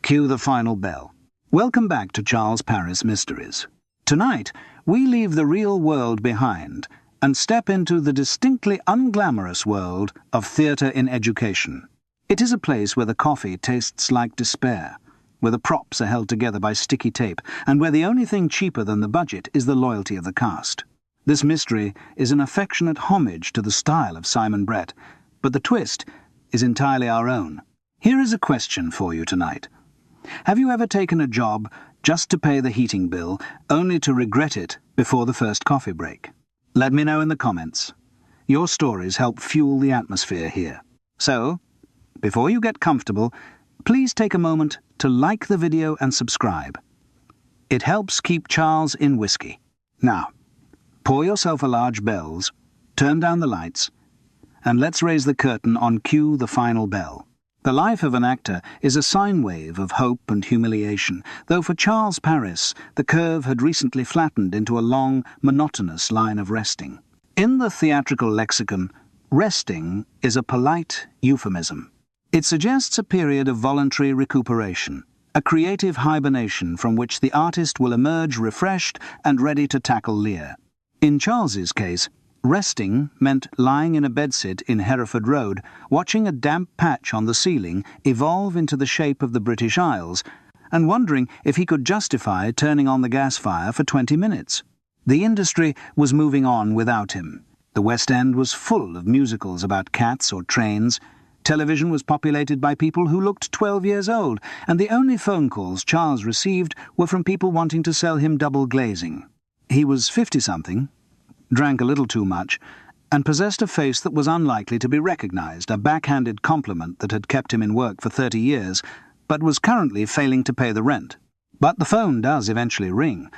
Cue the final bell. Welcome back to Charles Paris Mysteries. Tonight, we leave the real world behind and step into the distinctly unglamorous world of theatre in education. It is a place where the coffee tastes like despair, where the props are held together by sticky tape, and where the only thing cheaper than the budget is the loyalty of the cast. This mystery is an affectionate homage to the style of Simon Brett, but the twist is entirely our own. Here is a question for you tonight. Have you ever taken a job just to pay the heating bill, only to regret it before the first coffee break? Let me know in the comments. Your stories help fuel the atmosphere here. So, before you get comfortable, please take a moment to like the video and subscribe. It helps keep Charles in whiskey. Now, pour yourself a large bells, turn down the lights, and let's raise the curtain on Cue the Final Bell. The life of an actor is a sine wave of hope and humiliation, though for Charles Paris the curve had recently flattened into a long, monotonous line of resting. In the theatrical lexicon, resting is a polite euphemism. It suggests a period of voluntary recuperation, a creative hibernation from which the artist will emerge refreshed and ready to tackle Lear. In Charles's case, resting meant lying in a bedsit in Hereford Road, watching a damp patch on the ceiling evolve into the shape of the British Isles, and wondering if he could justify turning on the gas fire for 20 minutes. The industry was moving on without him. The West End was full of musicals about cats or trains. Television was populated by people who looked 12 years old, and the only phone calls Charles received were from people wanting to sell him double glazing. He was 50-something, drank a little too much, and possessed a face that was unlikely to be recognized, a backhanded compliment that had kept him in work for 30 years, but was currently failing to pay the rent. But the phone does eventually ring.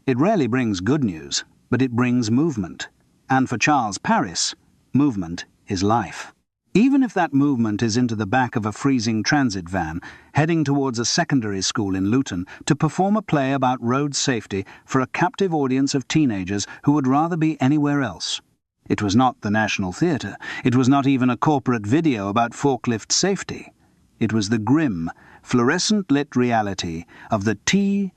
It rarely brings good news, but it brings movement. And for Charles Paris, movement is life. Even if that movement is into the back of a freezing transit van, heading towards a secondary school in Luton to perform a play about road safety for a captive audience of teenagers who would rather be anywhere else. It was not the National Theatre. It was not even a corporate video about forklift safety. It was the grim, fluorescent-lit reality of the T.I.E.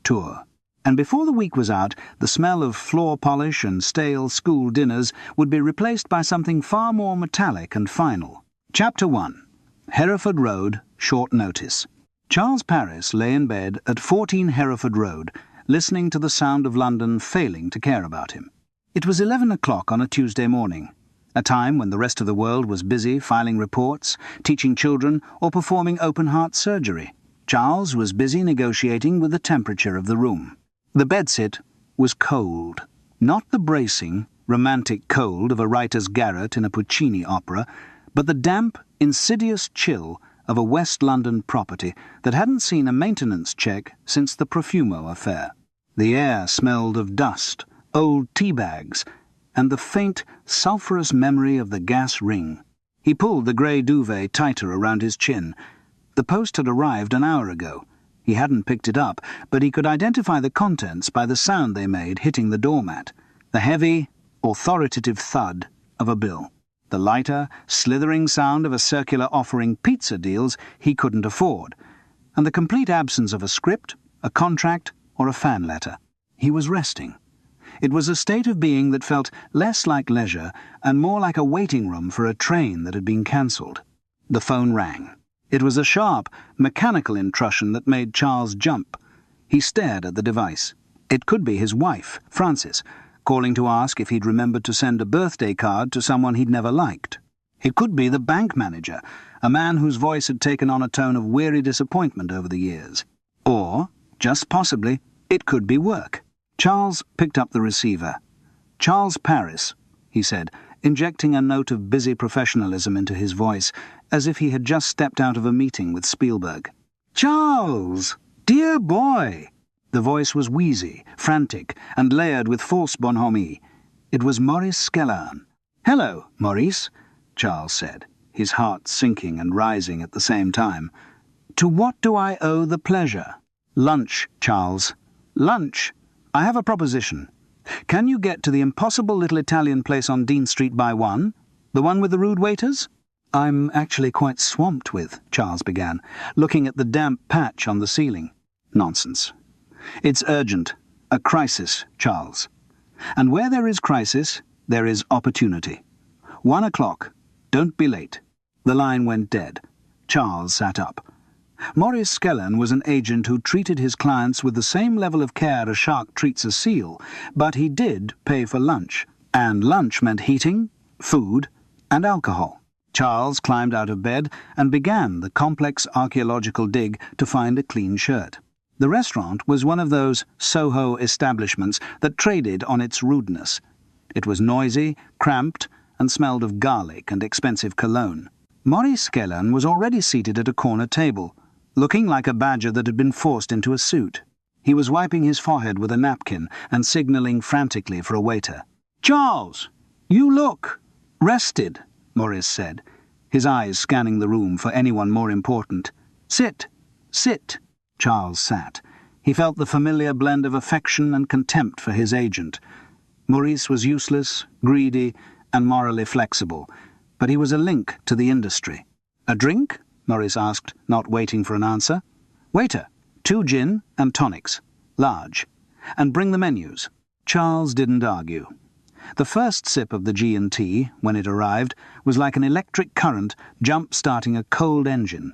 tour. And before the week was out, the smell of floor polish and stale school dinners would be replaced by something far more metallic and final. Chapter 1. Hereford Road, Short Notice. Charles Paris lay in bed at 14 Hereford Road, listening to the sound of London failing to care about him. It was 11 o'clock on a Tuesday morning, a time when the rest of the world was busy filing reports, teaching children, or performing open-heart surgery. Charles was busy negotiating with the temperature of the room. The bedsit was cold, not the bracing, romantic cold of a writer's garret in a Puccini opera, but the damp, insidious chill of a West London property that hadn't seen a maintenance check since the Profumo affair. The air smelled of dust, old tea bags, and the faint, sulphurous memory of the gas ring. He pulled the grey duvet tighter around his chin. The post had arrived an hour ago. He hadn't picked it up, but he could identify the contents by the sound they made hitting the doormat, the heavy, authoritative thud of a bill, the lighter, slithering sound of a circular offering pizza deals he couldn't afford, and the complete absence of a script, a contract, or a fan letter. He was resting. It was a state of being that felt less like leisure and more like a waiting room for a train that had been cancelled. The phone rang. It was a sharp, mechanical intrusion that made Charles jump. He stared at the device. It could be his wife, Frances, calling to ask if he'd remembered to send a birthday card to someone he'd never liked. It could be the bank manager, a man whose voice had taken on a tone of weary disappointment over the years. Or, just possibly, it could be work. Charles picked up the receiver. "Charles Paris," he said, injecting a note of busy professionalism into his voice, as if he had just stepped out of a meeting with Spielberg. "Charles! Dear boy!" The voice was wheezy, frantic, and layered with false bonhomie. It was Maurice Skellern. "Hello, Maurice," Charles said, his heart sinking and rising at the same time. "To what do I owe the pleasure?" "Lunch, Charles. Lunch. I have a proposition. Can you get to the impossible little Italian place on Dean Street by 1? The one with the rude waiters?" "I'm actually quite swamped with," Charles began, looking at the damp patch on the ceiling. "Nonsense. It's urgent. A crisis, Charles. And where there is crisis, there is opportunity. 1 o'clock. Don't be late." The line went dead. Charles sat up. Maurice Skellan was an agent who treated his clients with the same level of care a shark treats a seal, but he did pay for lunch, and lunch meant heating, food, and alcohol. Charles climbed out of bed and began the complex archaeological dig to find a clean shirt. The restaurant was one of those Soho establishments that traded on its rudeness. It was noisy, cramped, and smelled of garlic and expensive cologne. Maurice Skellan was already seated at a corner table, looking like a badger that had been forced into a suit. He was wiping his forehead with a napkin and signalling frantically for a waiter. "Charles, you look rested," Maurice said, his eyes scanning the room for anyone more important. "Sit, sit." Charles sat. He felt the familiar blend of affection and contempt for his agent. Maurice was useless, greedy, and morally flexible, but he was a link to the industry. "A drink?" Maurice asked, not waiting for an answer. "Waiter, 2 gin and tonics, large, and bring the menus." Charles didn't argue. The first sip of the G&T, when it arrived, was like an electric current jump-starting a cold engine.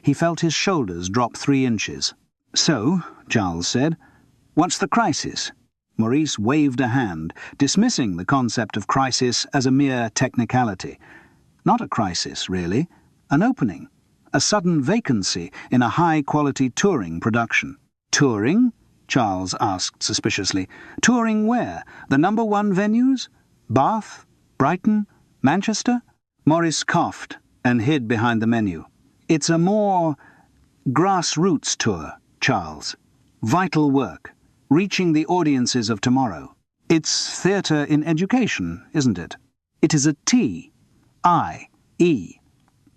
He felt his shoulders drop 3 inches. "So," Charles said, "what's the crisis?" Maurice waved a hand, dismissing the concept of crisis as a mere technicality. Not a crisis, really. An opening. A sudden vacancy in a high-quality touring production. "Touring?" Charles asked suspiciously. "Touring where? The #1 venues? Bath? Brighton? Manchester?" Maurice coughed and hid behind the menu. "It's a more grassroots tour, Charles. Vital work. Reaching the audiences of tomorrow. It's theatre in education, isn't it? It is a T-I-E.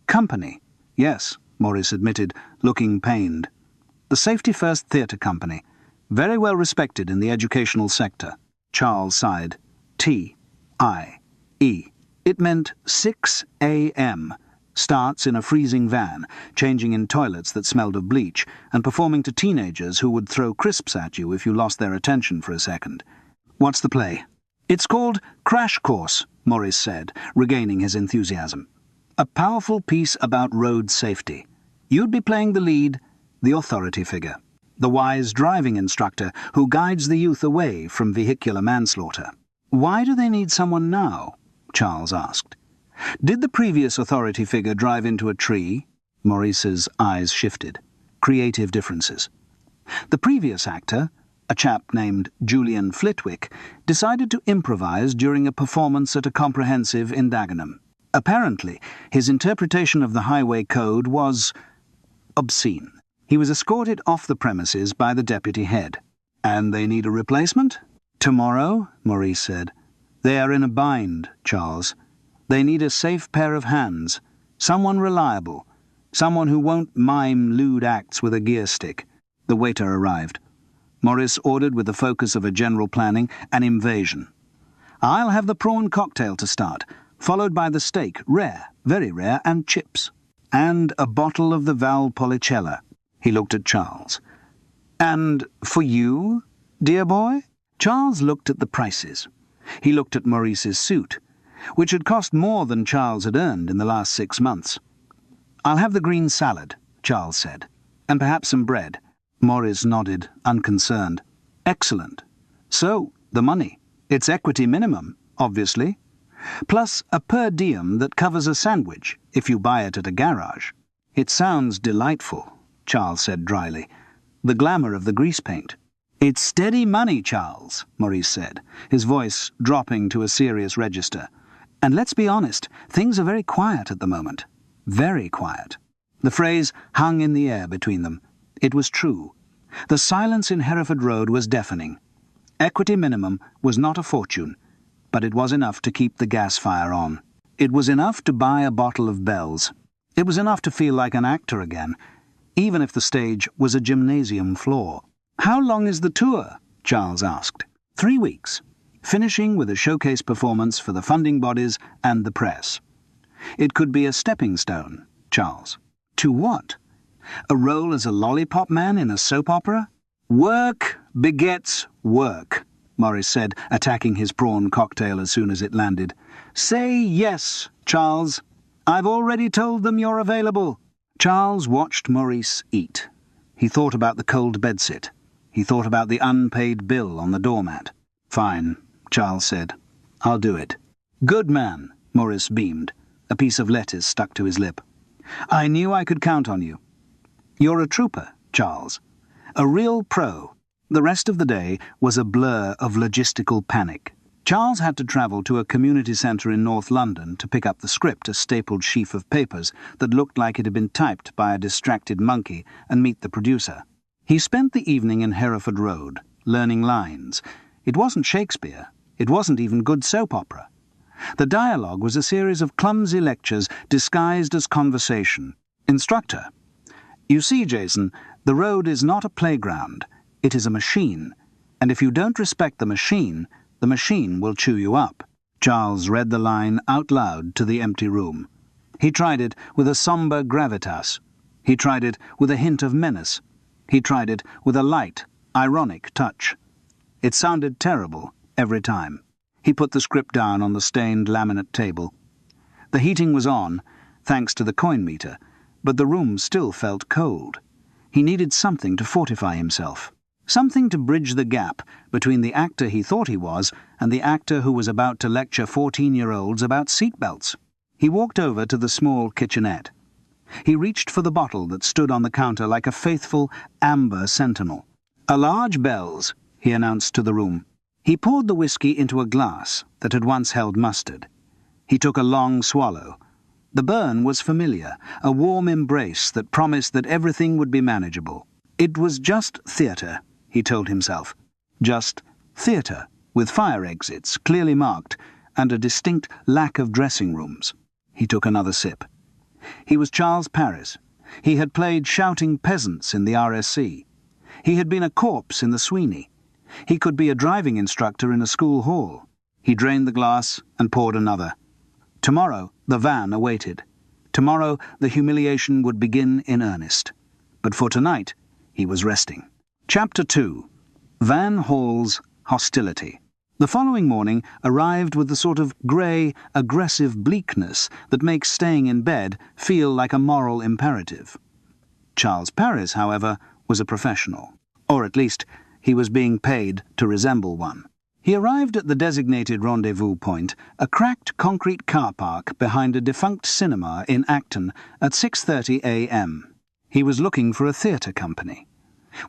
Company." "Yes," Maurice admitted, looking pained. "The Safety First Theatre Company. Very well respected in the educational sector." Charles sighed. T-I-E. It meant 6 a.m. Starts in a freezing van, changing in toilets that smelled of bleach, and performing to teenagers who would throw crisps at you if you lost their attention for a second. "What's the play?" "It's called Crash Course," Maurice said, regaining his enthusiasm. "A powerful piece about road safety. You'd be playing the lead, the authority figure, the wise driving instructor who guides the youth away from vehicular manslaughter." "Why do they need someone now?" Charles asked. "Did the previous authority figure drive into a tree?" Maurice's eyes shifted. Creative differences. The previous actor, a chap named Julian Flitwick, decided to improvise during a performance at a comprehensive in Dagenham. Apparently, his interpretation of the highway code was obscene. He was escorted off the premises by the deputy head. "And they need a replacement?" "Tomorrow," Maurice said. "They are in a bind, Charles. They need a safe pair of hands, someone reliable, someone who won't mime lewd acts with a gear stick." The waiter arrived. Maurice ordered with the focus of a general planning an invasion. "I'll have the prawn cocktail to start, followed by the steak, rare, very rare, and chips. And a bottle of the Valpolicella." He looked at Charles. "And for you, dear boy?" Charles looked at the prices. He looked at Maurice's suit, which had cost more than Charles had earned in the last 6 months. "I'll have the green salad," Charles said, "and perhaps some bread." Maurice nodded, unconcerned. "Excellent. So, the money. It's equity minimum, obviously. Plus a per diem that covers a sandwich, if you buy it at a garage." "It sounds delightful," Charles said dryly. "The glamour of the grease paint." "It's steady money, Charles," Maurice said, his voice dropping to a serious register. "And let's be honest, things are very quiet at the moment. Very quiet." The phrase hung in the air between them. It was true. The silence in Hereford Road was deafening. Equity minimum was not a fortune, but it was enough to keep the gas fire on. It was enough to buy a bottle of Bell's. It was enough to feel like an actor again, even if the stage was a gymnasium floor. "How long is the tour?" Charles asked. 3 weeks, finishing with a showcase performance for the funding bodies and the press. It could be a stepping stone, Charles. To what? A role as a lollipop man in a soap opera? Work begets work, Morris said, attacking his prawn cocktail as soon as it landed. Say yes, Charles. I've already told them you're available. Charles watched Maurice eat. He thought about the cold bedsit. He thought about the unpaid bill on the doormat. Fine, Charles said. I'll do it. Good man, Maurice beamed. A piece of lettuce stuck to his lip. I knew I could count on you. You're a trooper, Charles. A real pro. The rest of the day was a blur of logistical panic. Charles had to travel to a community centre in North London to pick up the script, a stapled sheaf of papers that looked like it had been typed by a distracted monkey, and meet the producer. He spent the evening in Hereford Road, learning lines. It wasn't Shakespeare. It wasn't even good soap opera. The dialogue was a series of clumsy lectures disguised as conversation. Instructor: You see, Jason, the road is not a playground. It is a machine. And if you don't respect the machine will chew you up. Charles read the line out loud to the empty room. He tried it with a sombre gravitas. He tried it with a hint of menace. He tried it with a light, ironic touch. It sounded terrible every time. He put the script down on the stained laminate table. The heating was on, thanks to the coin meter, but the room still felt cold. He needed something to fortify himself. Something to bridge the gap between the actor he thought he was and the actor who was about to lecture 14-year-olds about seatbelts. He walked over to the small kitchenette. He reached for the bottle that stood on the counter like a faithful amber sentinel. "A large Bell's," he announced to the room. He poured the whiskey into a glass that had once held mustard. He took a long swallow. The burn was familiar, a warm embrace that promised that everything would be manageable. It was just theatre, he told himself. Just theatre, with fire exits clearly marked, and a distinct lack of dressing rooms. He took another sip. He was Charles Paris. He had played shouting peasants in the RSC. He had been a corpse in the Sweeney. He could be a driving instructor in a school hall. He drained the glass and poured another. Tomorrow the van awaited. Tomorrow the humiliation would begin in earnest. But for tonight he was resting. Chapter 2. Van Hall's Hostility. The following morning arrived with the sort of grey, aggressive bleakness that makes staying in bed feel like a moral imperative. Charles Paris, however, was a professional. Or at least, he was being paid to resemble one. He arrived at the designated rendezvous point, a cracked concrete car park behind a defunct cinema in Acton, at 6:30 a.m. He was looking for a theatre company.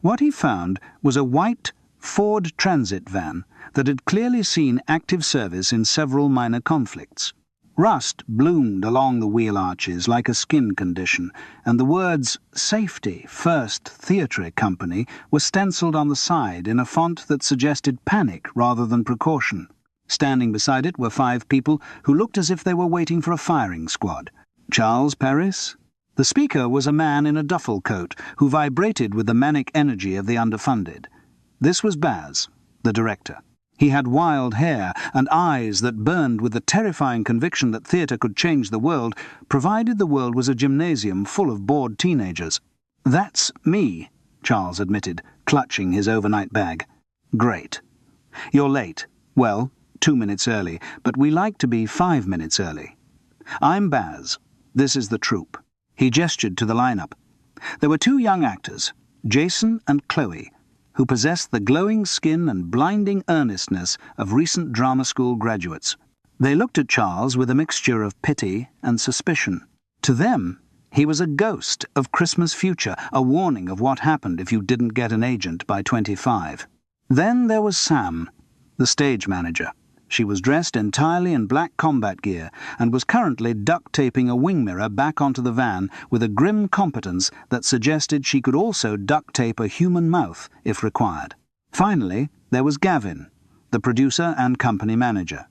What he found was a white Ford Transit van that had clearly seen active service in several minor conflicts. Rust bloomed along the wheel arches like a skin condition, and the words "Safety First Theatre Company" were stenciled on the side in a font that suggested panic rather than precaution. Standing beside it were 5 people who looked as if they were waiting for a firing squad. Charles Paris? The speaker was a man in a duffel coat who vibrated with the manic energy of the underfunded. This was Baz, the director. He had wild hair and eyes that burned with the terrifying conviction that theatre could change the world, provided the world was a gymnasium full of bored teenagers. "That's me," Charles admitted, clutching his overnight bag. "Great. You're late. Well, 2 minutes early, but we like to be 5 minutes early. I'm Baz. This is the troupe." He gestured to the lineup. There were 2 young actors, Jason and Chloe, who possessed the glowing skin and blinding earnestness of recent drama school graduates. They looked at Charles with a mixture of pity and suspicion. To them, he was a ghost of Christmas future, a warning of what happened if you didn't get an agent by 25. Then there was Sam, the stage manager. She was dressed entirely in black combat gear and was currently duct-taping a wing mirror back onto the van with a grim competence that suggested she could also duct-tape a human mouth if required. Finally, there was Gavin, the producer and company manager.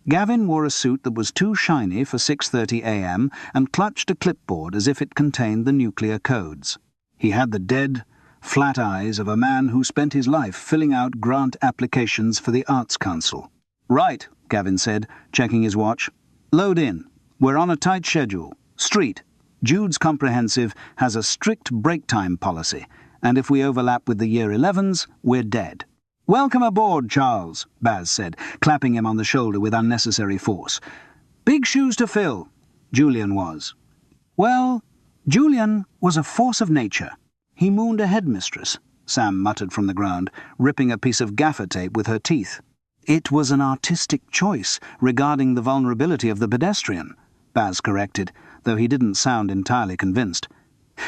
Gavin wore a suit that was too shiny for 6:30 a.m. and clutched a clipboard as if it contained the nuclear codes. He had the dead, flat eyes of a man who spent his life filling out grant applications for the Arts Council. "Right," Gavin said, checking his watch. "Load in. We're on a tight schedule. Street. Jude's Comprehensive has a strict break time policy, and if we overlap with the Year 11s, we're dead. Welcome aboard, Charles, Baz said, clapping him on the shoulder with unnecessary force. Big shoes to fill, Julian was. Well, Julian was a force of nature. He mooned a headmistress, Sam muttered from the ground, ripping a piece of gaffer tape with her teeth. It was an artistic choice regarding the vulnerability of the pedestrian, Baz corrected, though he didn't sound entirely convinced.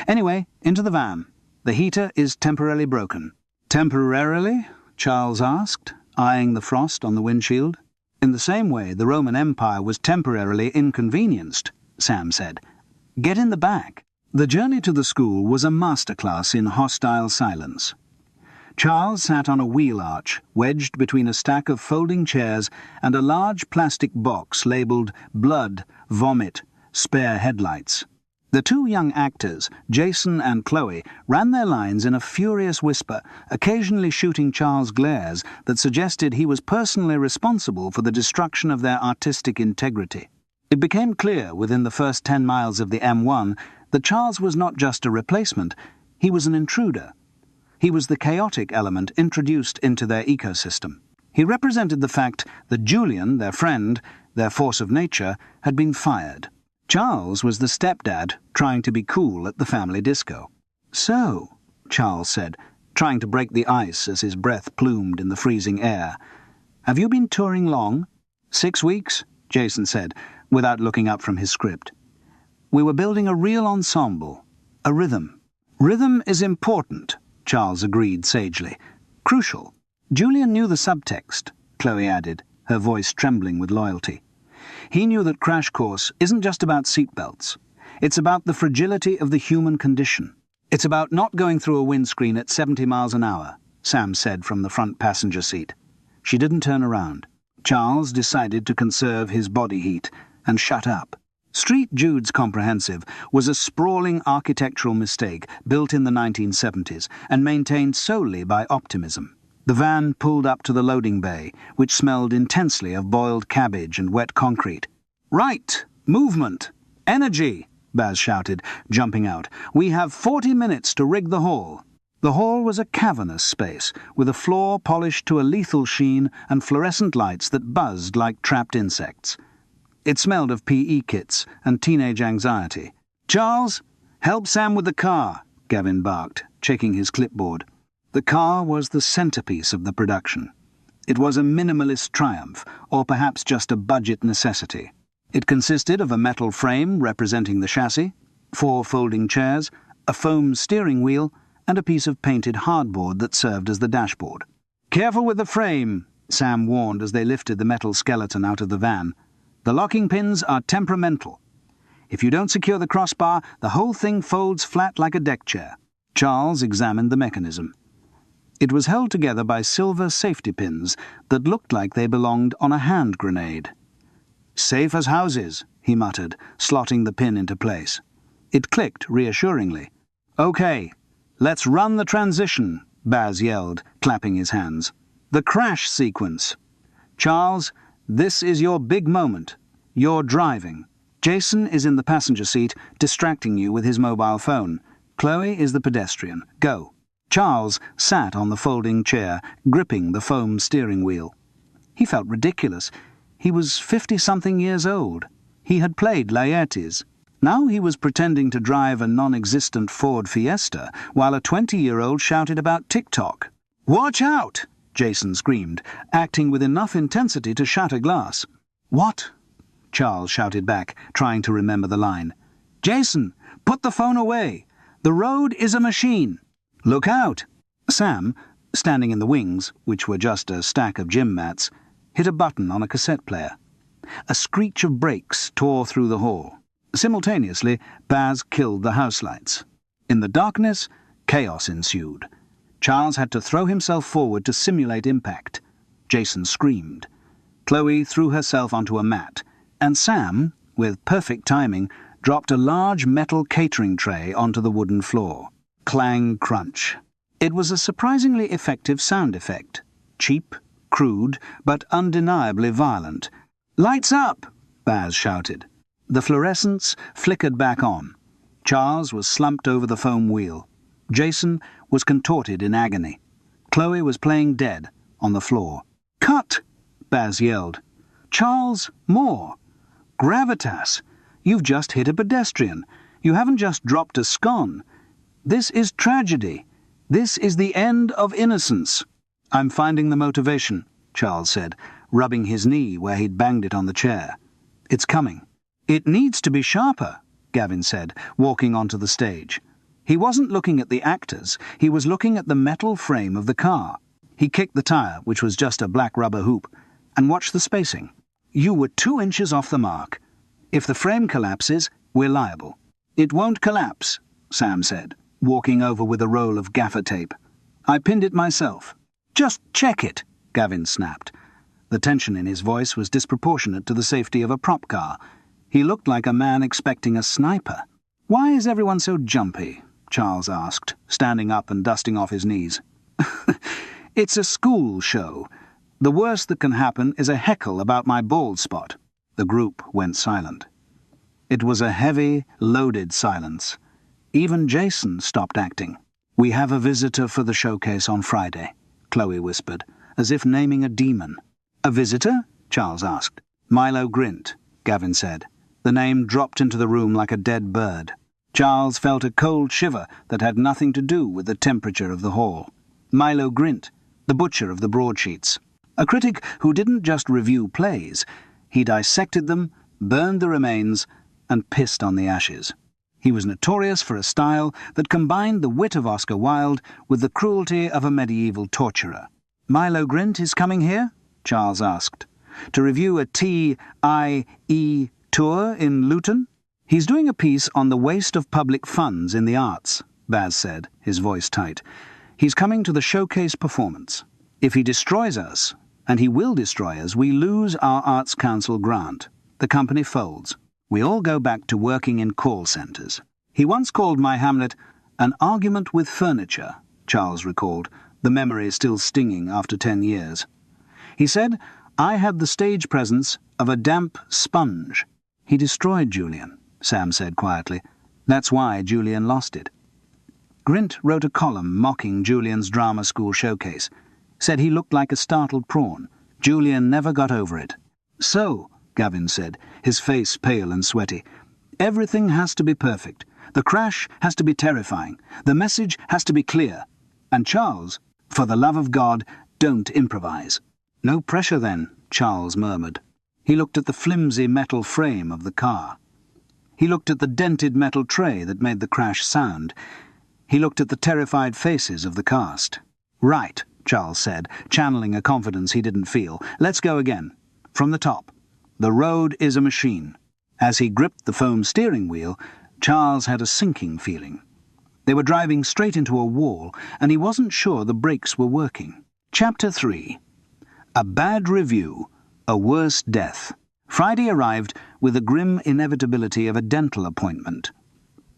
Anyway, into the van. The heater is temporarily broken. Temporarily? Charles asked, eyeing the frost on the windshield. In the same way the Roman Empire was temporarily inconvenienced, Sam said. Get in the back. The journey to the school was a masterclass in hostile silence. Charles sat on a wheel arch, wedged between a stack of folding chairs and a large plastic box labelled Blood, Vomit, Spare Headlights. The two young actors, Jason and Chloe, ran their lines in a furious whisper, occasionally shooting Charles glares that suggested he was personally responsible for the destruction of their artistic integrity. It became clear within the first 10 miles of the M1 that Charles was not just a replacement, he was an intruder. He was the chaotic element introduced into their ecosystem. He represented the fact that Julian, their friend, their force of nature, had been fired. Charles was the stepdad trying to be cool at the family disco. So, Charles said, trying to break the ice as his breath plumed in the freezing air. Have you been touring long? 6 weeks, Jason said, without looking up from his script. We were building a real ensemble, a rhythm. Rhythm is important, Charles agreed sagely. Crucial. Julian knew the subtext, Chloe added, her voice trembling with loyalty. He knew that Crash Course isn't just about seatbelts. It's about the fragility of the human condition. It's about not going through a windscreen at 70 miles an hour, Sam said from the front passenger seat. She didn't turn around. Charles decided to conserve his body heat and shut up. Street Jude's Comprehensive was a sprawling architectural mistake built in the 1970s and maintained solely by optimism. The van pulled up to the loading bay, which smelled intensely of boiled cabbage and wet concrete. Right! Movement! Energy! Baz shouted, jumping out. We have 40 minutes to rig the hall. The hall was a cavernous space, with a floor polished to a lethal sheen and fluorescent lights that buzzed like trapped insects. It smelled of PE kits and teenage anxiety. Charles, help Sam with the car, Gavin barked, checking his clipboard. The car was the centerpiece of the production. It was a minimalist triumph, or perhaps just a budget necessity. It consisted of a metal frame representing the chassis, 4 folding chairs, a foam steering wheel, and a piece of painted hardboard that served as the dashboard. Careful with the frame, Sam warned as they lifted the metal skeleton out of the van. The locking pins are temperamental. If you don't secure the crossbar, the whole thing folds flat like a deck chair. Charles examined the mechanism. It was held together by silver safety pins that looked like they belonged on a hand grenade. Safe as houses, he muttered, slotting the pin into place. It clicked reassuringly. Okay, let's run the transition, Baz yelled, clapping his hands. The crash sequence. Charles, this is your big moment. You're driving. Jason is in the passenger seat, distracting you with his mobile phone. Chloe is the pedestrian. Go. Charles sat on the folding chair, gripping the foam steering wheel. He felt ridiculous. He was 50-something years old. He had played Laertes. Now he was pretending to drive a non-existent Ford Fiesta, while a 20-year-old shouted about TikTok. Watch out! Jason screamed, acting with enough intensity to shatter glass. What? Charles shouted back, trying to remember the line. Jason, put the phone away. The road is a machine. Look out! Sam, standing in the wings, which were just a stack of gym mats, hit a button on a cassette player. A screech of brakes tore through the hall. Simultaneously, Baz killed the house lights. In the darkness, chaos ensued. Charles had to throw himself forward to simulate impact. Jason screamed. Chloe threw herself onto a mat, and Sam, with perfect timing, dropped a large metal catering tray onto the wooden floor. Clang crunch. It was a surprisingly effective sound effect. Cheap, crude, but undeniably violent. Lights up! Baz shouted. The fluorescents flickered back on. Charles was slumped over the foam wheel. Jason was contorted in agony. Chloe was playing dead on the floor. "Cut!" Baz yelled. "Charles, more! Gravitas! You've just hit a pedestrian. You haven't just dropped a scone. This is tragedy. This is the end of innocence." "I'm finding the motivation," Charles said, rubbing his knee where he'd banged it on the chair. "It's coming." "It needs to be sharper," Gavin said, walking onto the stage. He wasn't looking at the actors, he was looking at the metal frame of the car. He kicked the tire, which was just a black rubber hoop, and watched the spacing. "You were 2 inches off the mark. If the frame collapses, we're liable." "It won't collapse," Sam said, walking over with a roll of gaffer tape. "I pinned it myself." "Just check it," Gavin snapped. The tension in his voice was disproportionate to the safety of a prop car. He looked like a man expecting a sniper. "Why is everyone so jumpy?" Charles asked, standing up and dusting off his knees. "It's a school show. The worst that can happen is a heckle about my bald spot." The group went silent. It was a heavy, loaded silence. Even Jason stopped acting. "We have a visitor for the showcase on Friday," Chloe whispered, as if naming a demon. "A visitor?" Charles asked. "Milo Grint," Gavin said. The name dropped into the room like a dead bird. Charles felt a cold shiver that had nothing to do with the temperature of the hall. Milo Grint, the butcher of the broadsheets. A critic who didn't just review plays. He dissected them, burned the remains, and pissed on the ashes. He was notorious for a style that combined the wit of Oscar Wilde with the cruelty of a medieval torturer. "Milo Grint is coming here?" Charles asked. "To review a T.I.E. tour in Luton?" "He's doing a piece on the waste of public funds in the arts," Baz said, his voice tight. "He's coming to the showcase performance. If he destroys us, and he will destroy us, we lose our Arts Council grant. The company folds. We all go back to working in call centres." "He once called my Hamlet an argument with furniture," Charles recalled, the memory still stinging after 10 years. "He said I had the stage presence of a damp sponge." "He destroyed Julian," Sam said quietly. "That's why Julian lost it." Grint wrote a column mocking Julian's drama school showcase. Said he looked like a startled prawn. Julian never got over it. "So," Gavin said, his face pale and sweaty, "everything has to be perfect. The crash has to be terrifying. The message has to be clear. And Charles, for the love of God, don't improvise." "No pressure then," Charles murmured. He looked at the flimsy metal frame of the car. He looked at the dented metal tray that made the crash sound. He looked at the terrified faces of the cast. "Right," Charles said, channeling a confidence he didn't feel. "Let's go again. From the top. The road is a machine." As he gripped the foam steering wheel, Charles had a sinking feeling. They were driving straight into a wall, and he wasn't sure the brakes were working. Chapter 3. A bad review, a worse death. Friday arrived with the grim inevitability of a dental appointment.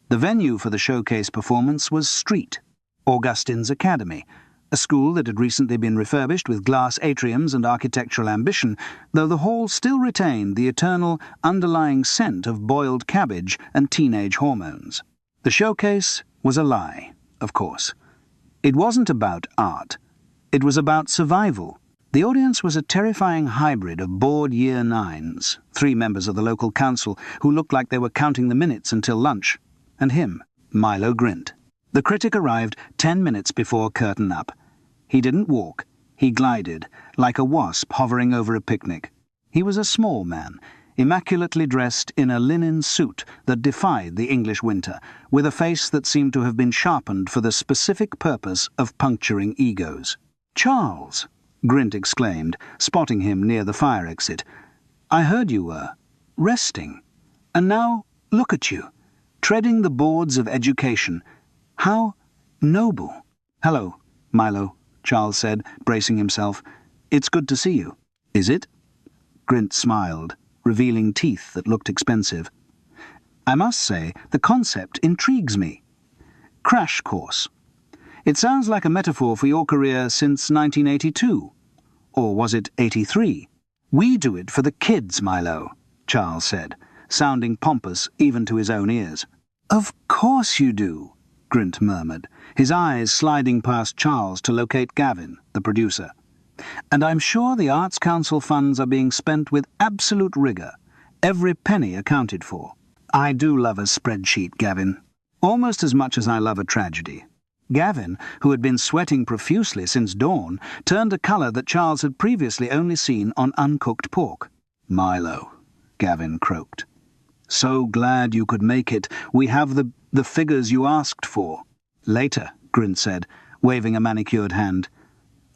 The venue for the showcase performance was Street, Augustine's Academy, a school that had recently been refurbished with glass atriums and architectural ambition, though the hall still retained the eternal underlying scent of boiled cabbage and teenage hormones. The showcase was a lie, of course. It wasn't about art. It was about survival. The audience was a terrifying hybrid of bored Year 9s, 3 members of the local council who looked like they were counting the minutes until lunch, and him, Milo Grint. The critic arrived 10 minutes before curtain up. He didn't walk. He glided, like a wasp hovering over a picnic. He was a small man, immaculately dressed in a linen suit that defied the English winter, with a face that seemed to have been sharpened for the specific purpose of puncturing egos. "Charles!" Grint exclaimed, spotting him near the fire exit. "I heard you were resting. And now, look at you, treading the boards of education. How noble." "Hello, Milo," Charles said, bracing himself. "It's good to see you." "Is it?" Grint smiled, revealing teeth that looked expensive. "I must say, the concept intrigues me. Crash course. It sounds like a metaphor for your career since 1982. Or was it 83? "We do it for the kids, Milo," Charles said, sounding pompous even to his own ears. "Of course you do," Grint murmured, his eyes sliding past Charles to locate Gavin, the producer. "And I'm sure the Arts Council funds are being spent with absolute rigour, every penny accounted for. I do love a spreadsheet, Gavin, almost as much as I love a tragedy." Gavin, who had been sweating profusely since dawn, turned a colour that Charles had previously only seen on uncooked pork. "Milo," Gavin croaked. "So glad you could make it. We have the figures you asked for." "Later," Grint said, waving a manicured hand.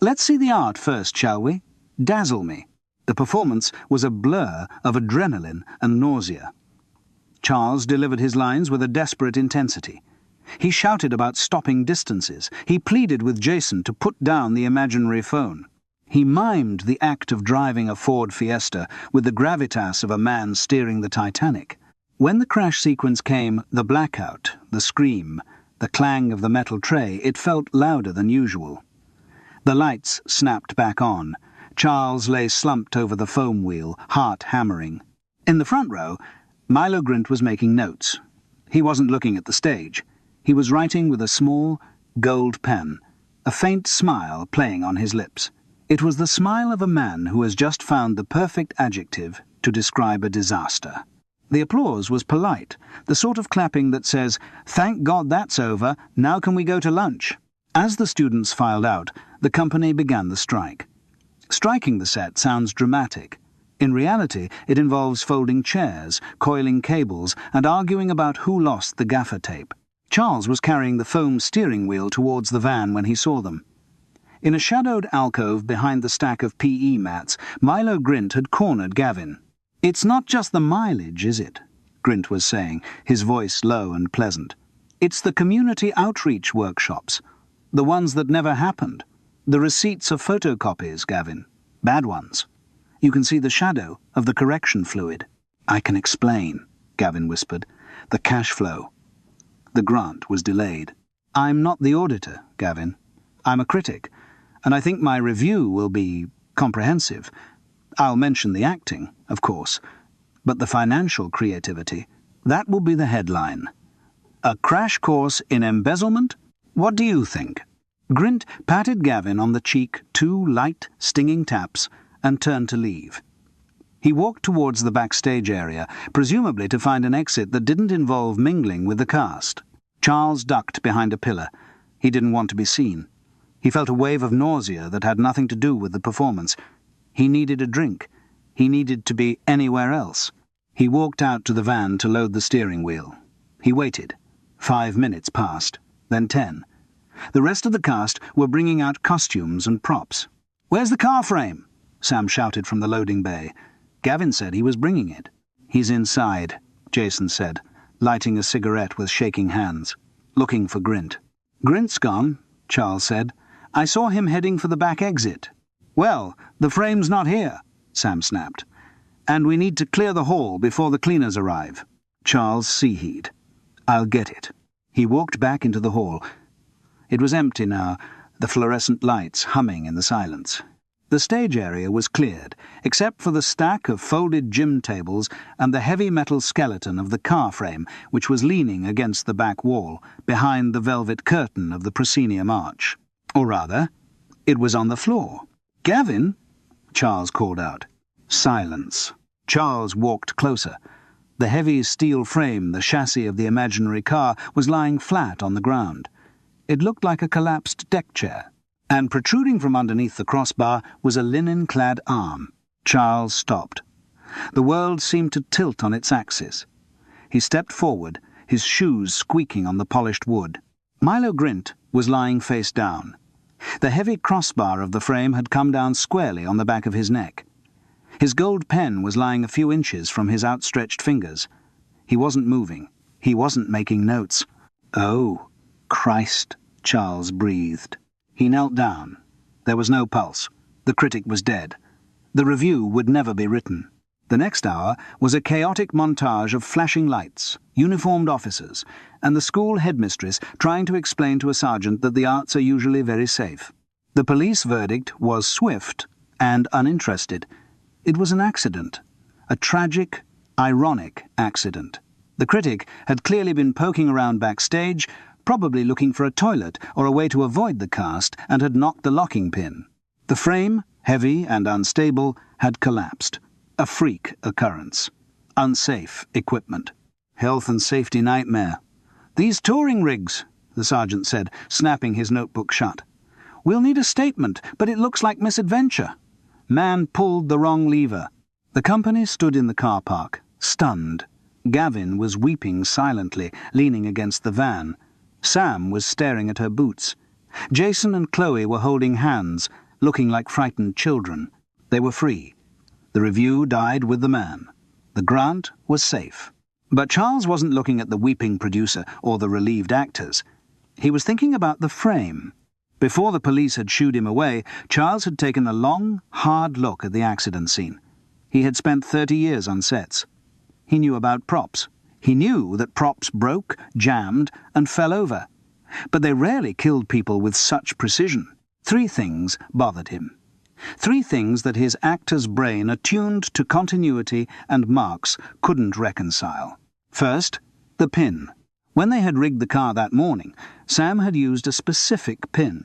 "Let's see the art first, shall we? Dazzle me." The performance was a blur of adrenaline and nausea. Charles delivered his lines with a desperate intensity. He shouted about stopping distances. He pleaded with Jason to put down the imaginary phone. He mimed the act of driving a Ford Fiesta with the gravitas of a man steering the Titanic. When the crash sequence came, the blackout, the scream, the clang of the metal tray, it felt louder than usual. The lights snapped back on. Charles lay slumped over the foam wheel, heart hammering. In the front row, Milo Grint was making notes. He wasn't looking at the stage. He was writing with a small, gold pen, a faint smile playing on his lips. It was the smile of a man who has just found the perfect adjective to describe a disaster. The applause was polite, the sort of clapping that says, "Thank God that's over, now can we go to lunch?" As the students filed out, the company began the strike. Striking the set sounds dramatic. In reality, it involves folding chairs, coiling cables, and arguing about who lost the gaffer tape. Charles was carrying the foam steering wheel towards the van when he saw them. In a shadowed alcove behind the stack of PE mats, Milo Grint had cornered Gavin. "It's not just the mileage, is it?" Grint was saying, his voice low and pleasant. "It's the community outreach workshops, the ones that never happened. The receipts of photocopies, Gavin. Bad ones. You can see the shadow of the correction fluid." "I can explain," Gavin whispered. "The cash flow. The grant was delayed." "I'm not the auditor, Gavin. I'm a critic, and I think my review will be comprehensive. I'll mention the acting, of course, but the financial creativity, that will be the headline. A crash course in embezzlement? What do you think?" Grint patted Gavin on the cheek 2 light, stinging taps and turned to leave. He walked towards the backstage area, presumably to find an exit that didn't involve mingling with the cast. Charles ducked behind a pillar. He didn't want to be seen. He felt a wave of nausea that had nothing to do with the performance. He needed a drink. He needed to be anywhere else. He walked out to the van to load the steering wheel. He waited. 5 minutes passed, then 10. The rest of the cast were bringing out costumes and props. "Where's the car frame?" Sam shouted from the loading bay. Gavin said he was bringing it. "He's inside," Jason said, lighting a cigarette with shaking hands. "Looking for Grint." "Grint's gone," Charles said. "I saw him heading for the back exit." "Well, the frame's not here," Sam snapped. "And we need to clear the hall before the cleaners arrive." Charles sea-heed. "I'll get it." He walked back into the hall. It was empty now, the fluorescent lights humming in the silence. The stage area was cleared, except for the stack of folded gym tables and the heavy metal skeleton of the car frame, which was leaning against the back wall, behind the velvet curtain of the proscenium arch. Or rather, it was on the floor. "Gavin!" Charles called out. Silence. Charles walked closer. The heavy steel frame, the chassis of the imaginary car, was lying flat on the ground. It looked like a collapsed deck chair, and protruding from underneath the crossbar was a linen-clad arm. Charles stopped. The world seemed to tilt on its axis. He stepped forward, his shoes squeaking on the polished wood. Milo Grint was lying face down. The heavy crossbar of the frame had come down squarely on the back of his neck. His gold pen was lying a few inches from his outstretched fingers. He wasn't moving. He wasn't making notes. "Oh, Christ," Charles breathed. He knelt down. There was no pulse. The critic was dead. The review would never be written. The next hour was a chaotic montage of flashing lights, uniformed officers, and the school headmistress trying to explain to a sergeant that the arts are usually very safe. The police verdict was swift and uninterested. It was an accident, a tragic, Ironic accident. The critic had clearly been poking around backstage, probably looking for a toilet or a way to avoid the cast, and had knocked the locking pin. The frame, heavy and unstable, had collapsed. A freak occurrence. Unsafe equipment. Health and safety nightmare. "These touring rigs," the sergeant said, snapping his notebook shut. "We'll need a statement, but it looks like misadventure." Man pulled the wrong lever. The company stood in the car park, stunned. Gavin was weeping silently, leaning against the van. Sam was staring at her boots. Jason and Chloe were holding hands, looking like frightened children. They were free. The review died with the man. The grant was safe. But Charles wasn't looking at the weeping producer or the relieved actors. He was thinking about the frame. Before the police had shooed him away, Charles had taken a long, hard look at the accident scene. He had spent 30 years on sets. He knew about props. He knew that props broke, jammed, and fell over. But they rarely killed people with such precision. 3 things bothered him. 3 things that his actor's brain, attuned to continuity and marks, couldn't reconcile. First, the pin. When they had rigged the car that morning, Sam had used a specific pin.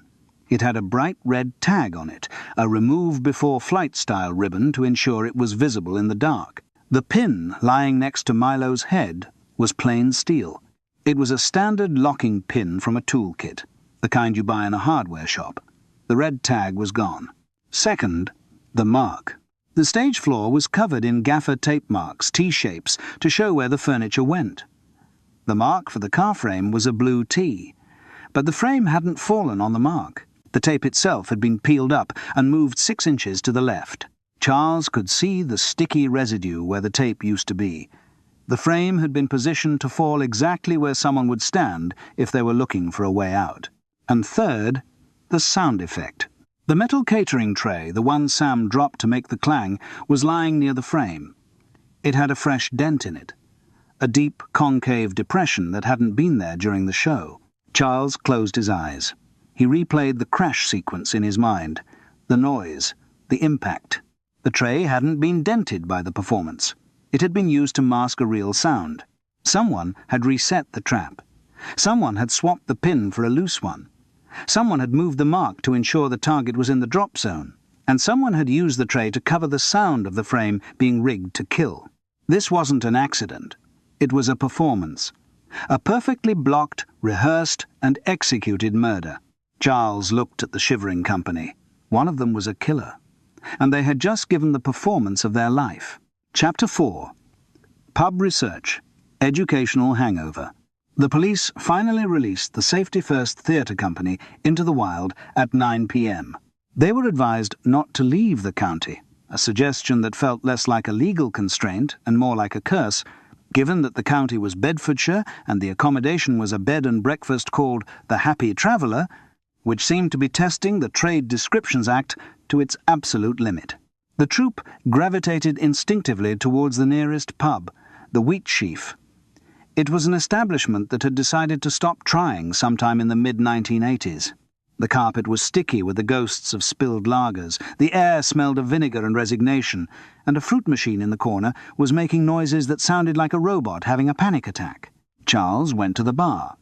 It had a bright red tag on it, a remove-before-flight-style ribbon to ensure it was visible in the dark. The pin lying next to Milo's head was plain steel. It was a standard locking pin from a toolkit, the kind you buy in a hardware shop. The red tag was gone. Second, the mark. The stage floor was covered in gaffer tape marks, T-shapes, to show where the furniture went. The mark for the car frame was a blue T, but the frame hadn't fallen on the mark. The tape itself had been peeled up and moved 6 inches to the left. Charles could see the sticky residue where the tape used to be. The frame had been positioned to fall exactly where someone would stand if they were looking for a way out. And third, the sound effect. The metal catering tray, the one Sam dropped to make the clang, was lying near the frame. It had a fresh dent in it, a deep concave depression that hadn't been there during the show. Charles closed his eyes. He replayed the crash sequence in his mind, the noise, the impact. The tray hadn't been dented by the performance. It had been used to mask a real sound. Someone had reset the trap. Someone had swapped the pin for a loose one. Someone had moved the mark to ensure the target was in the drop zone. And someone had used the tray to cover the sound of the frame being rigged to kill. This wasn't an accident. It was a performance. A perfectly blocked, rehearsed, and executed murder. Charles looked at the shivering company. One of them was a killer. And they had just given the performance of their life. Chapter 4. Pub Research. Educational Hangover. The police finally released the Safety First Theatre Company into the wild at 9 p.m. They were advised not to leave the county, a suggestion that felt less like a legal constraint and more like a curse, given that the county was Bedfordshire and the accommodation was a bed and breakfast called the Happy Traveller, which seemed to be testing the Trade Descriptions Act to its absolute limit. The troupe gravitated instinctively towards the nearest pub, the Wheatsheaf. It was an establishment that had decided to stop trying sometime in the mid-1980s. The carpet was sticky with the ghosts of spilled lagers, the air smelled of vinegar and resignation, and a fruit machine in the corner was making noises that sounded like a robot having a panic attack. Charles went to the bar.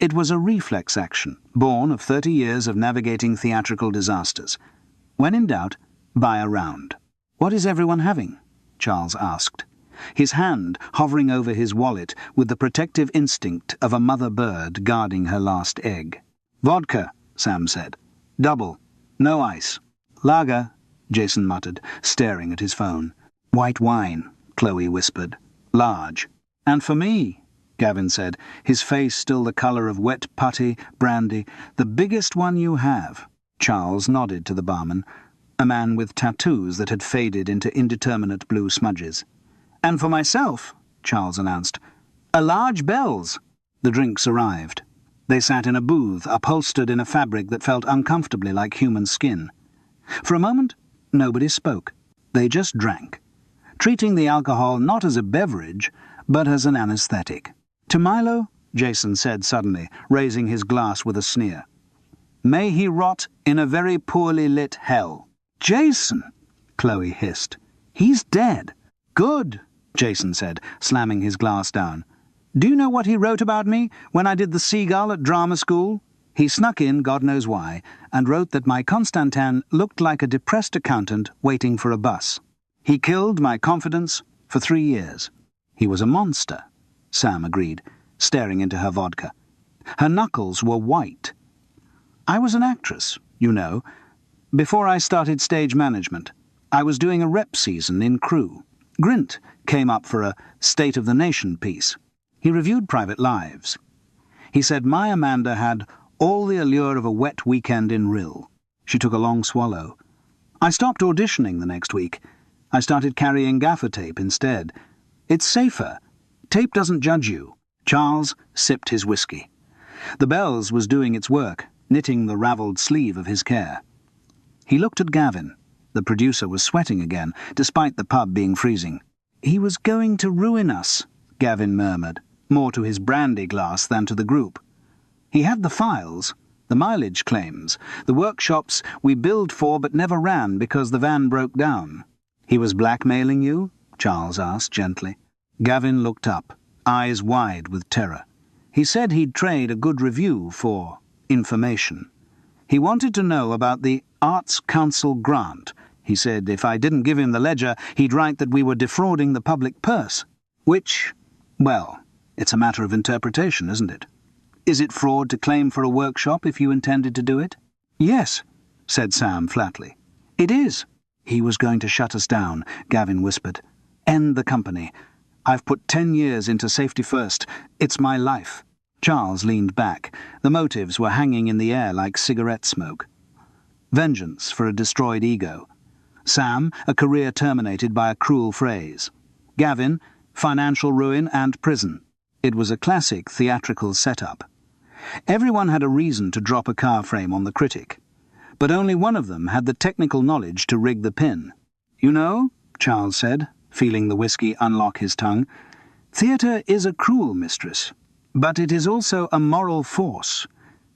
It was a reflex action, born of 30 years of navigating theatrical disasters. When in doubt, buy a round. "What is everyone having?" Charles asked, his hand hovering over his wallet with the protective instinct of a mother bird guarding her last egg. "Vodka," Sam said. "Double. No ice." "Lager," Jason muttered, staring at his phone. "White wine," Chloe whispered. "Large." "And for me," Gavin said, his face still the colour of wet putty, brandy. "The biggest one you have." Charles nodded to the barman, a man with tattoos that had faded into indeterminate blue smudges. "And for myself," Charles announced, "a large Bell's." The drinks arrived. They sat in a booth upholstered in a fabric that felt uncomfortably like human skin. For a moment, nobody spoke. They just drank, treating the alcohol not as a beverage, but as an anesthetic. "To Milo," Jason said suddenly, raising his glass with a sneer. "May he rot in a very poorly lit hell." "Jason," Chloe hissed. "He's dead." "Good," Jason said, slamming his glass down. "Do you know what he wrote about me when I did the seagull at drama school? He snuck in, God knows why, and wrote that my Constantin looked like a depressed accountant waiting for a bus. He killed my confidence for 3 years. He was a monster," Sam agreed, staring into her vodka. Her knuckles were white. "I was an actress, you know. Before I started stage management, I was doing a rep season in Crewe. Grint came up for a State of the Nation piece. He reviewed Private Lives. He said my Amanda had all the allure of a wet weekend in Rill." She took a long swallow. "I stopped auditioning the next week. I started carrying gaffer tape instead. It's safer. Tape doesn't judge you." Charles sipped his whiskey. The bells was doing its work, knitting the ravelled sleeve of his care. He looked at Gavin. The producer was sweating again, despite the pub being freezing. "He was going to ruin us," Gavin murmured, more to his brandy glass than to the group. "He had the files, the mileage claims, the workshops we billed for but never ran because the van broke down." "He was blackmailing you?" Charles asked gently. Gavin looked up, eyes wide with terror. "He said he'd trade a good review for information. He wanted to know about the Arts Council grant. He said if I didn't give him the ledger, he'd write that we were defrauding the public purse. Which, well, it's a matter of interpretation, isn't it? Is it fraud to claim for a workshop if you intended to do it?" "Yes," said Sam flatly. "It is." "He was going to shut us down," Gavin whispered. "End the company. I've put 10 years into safety first. It's my life." Charles leaned back. The motives were hanging in the air like cigarette smoke. Vengeance for a destroyed ego. Sam, a career terminated by a cruel phrase. Gavin, financial ruin and prison. It was a classic theatrical setup. Everyone had a reason to drop a car frame on the critic, but only one of them had the technical knowledge to rig the pin. "You know," Charles said, feeling the whiskey unlock his tongue, "theatre is a cruel mistress, but it is also a moral force.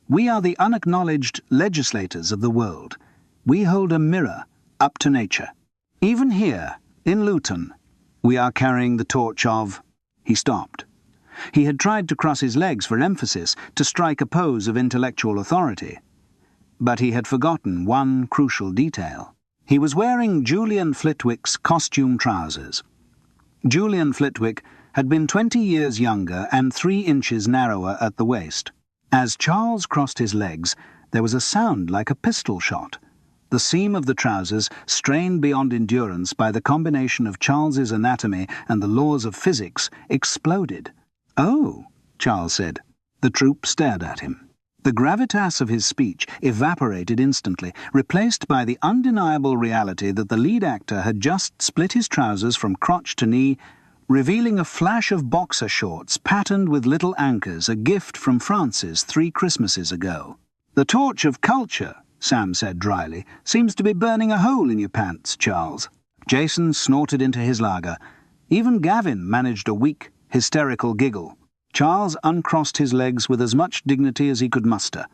We are the unacknowledged legislators of the world. We hold a mirror up to nature. Even here, in Luton, we are carrying the torch of—" He stopped. He had tried to cross his legs for emphasis, to strike a pose of intellectual authority. But he had forgotten one crucial detail. He was wearing Julian Flitwick's costume trousers. Julian Flitwick had been 20 years younger and 3 inches narrower at the waist. As Charles crossed his legs, there was a sound like a pistol shot. The seam of the trousers, strained beyond endurance by the combination of Charles's anatomy and the laws of physics, exploded. "Oh," Charles said. The troupe stared at him. The gravitas of his speech evaporated instantly, replaced by the undeniable reality that the lead actor had just split his trousers from crotch to knee, revealing a flash of boxer shorts patterned with little anchors, a gift from Francis 3 Christmases ago. "The torch of culture," Sam said dryly, "seems to be burning a hole in your pants, Charles." Jason snorted into his lager. Even Gavin managed a weak, hysterical giggle. Charles uncrossed his legs with as much dignity as he could muster.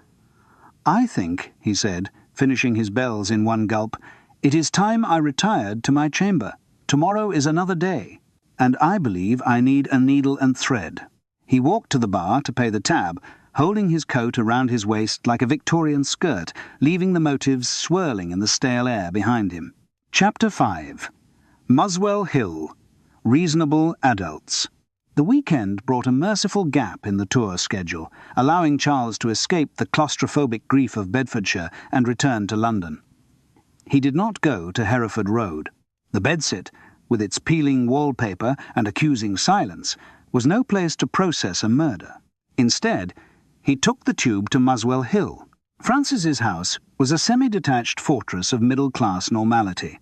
"I think," he said, finishing his bells in one gulp, "it is time I retired to my chamber. Tomorrow is another day, and I believe I need a needle and thread." He walked to the bar to pay the tab, holding his coat around his waist like a Victorian skirt, leaving the motives swirling in the stale air behind him. Chapter 5. Muswell Hill. Reasonable Adults. The weekend brought a merciful gap in the tour schedule, allowing Charles to escape the claustrophobic grief of Bedfordshire and return to London. He did not go to Hereford Road. The bedsit, with its peeling wallpaper and accusing silence, was no place to process a murder. Instead, he took the tube to Muswell Hill. Francis's house was a semi-detached fortress of middle-class normality.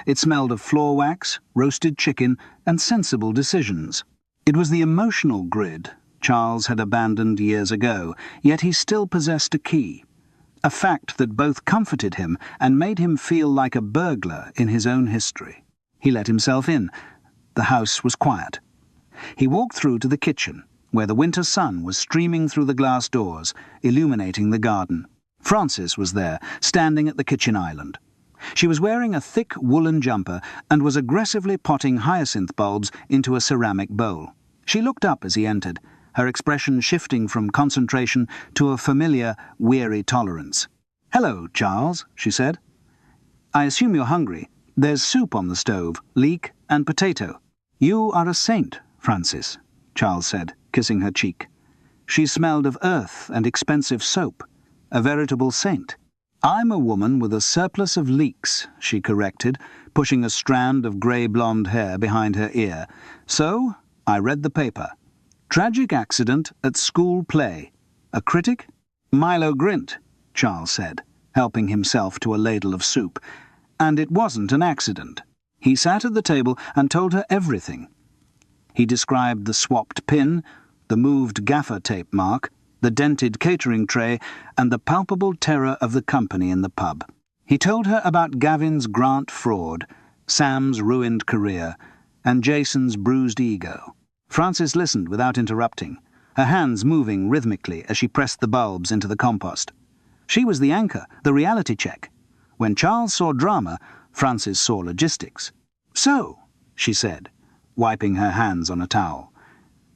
It smelled of floor wax, roasted chicken, and sensible decisions. It was the emotional grid Charles had abandoned years ago, yet he still possessed a key, a fact that both comforted him and made him feel like a burglar in his own history. He let himself in. The house was quiet. He walked through to the kitchen, where the winter sun was streaming through the glass doors, illuminating the garden. Francis was there, standing at the kitchen island. She was wearing a thick woolen jumper and was aggressively potting hyacinth bulbs into a ceramic bowl. She looked up as he entered, her expression shifting from concentration to a familiar, weary tolerance. "Hello, Charles," she said. "I assume you're hungry. There's soup on the stove, leek and potato." "You are a saint, Francis," Charles said, kissing her cheek. She smelled of earth and expensive soap. A veritable saint. "I'm a woman with a surplus of leeks," she corrected, pushing a strand of grey-blonde hair behind her ear. "So, I read the paper. Tragic accident at school play. A critic?" "Milo Grint," Charles said, helping himself to a ladle of soup. "And it wasn't an accident." He sat at the table and told her everything. He described the swapped pin, the moved gaffer tape mark, the dented catering tray, and the palpable terror of the company in the pub. He told her about Gavin's grant fraud, Sam's ruined career, and Jason's bruised ego. Frances listened without interrupting, her hands moving rhythmically as she pressed the bulbs into the compost. She was the anchor, the reality check. When Charles saw drama, Frances saw logistics. "So," she said, wiping her hands on a towel,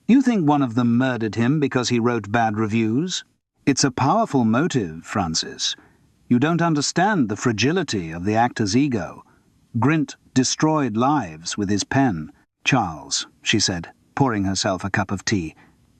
"you think one of them murdered him because he wrote bad reviews? It's a powerful motive, Francis. You don't understand the fragility of the actor's ego. Grint destroyed lives with his pen." "Charles," she said, pouring herself a cup of tea,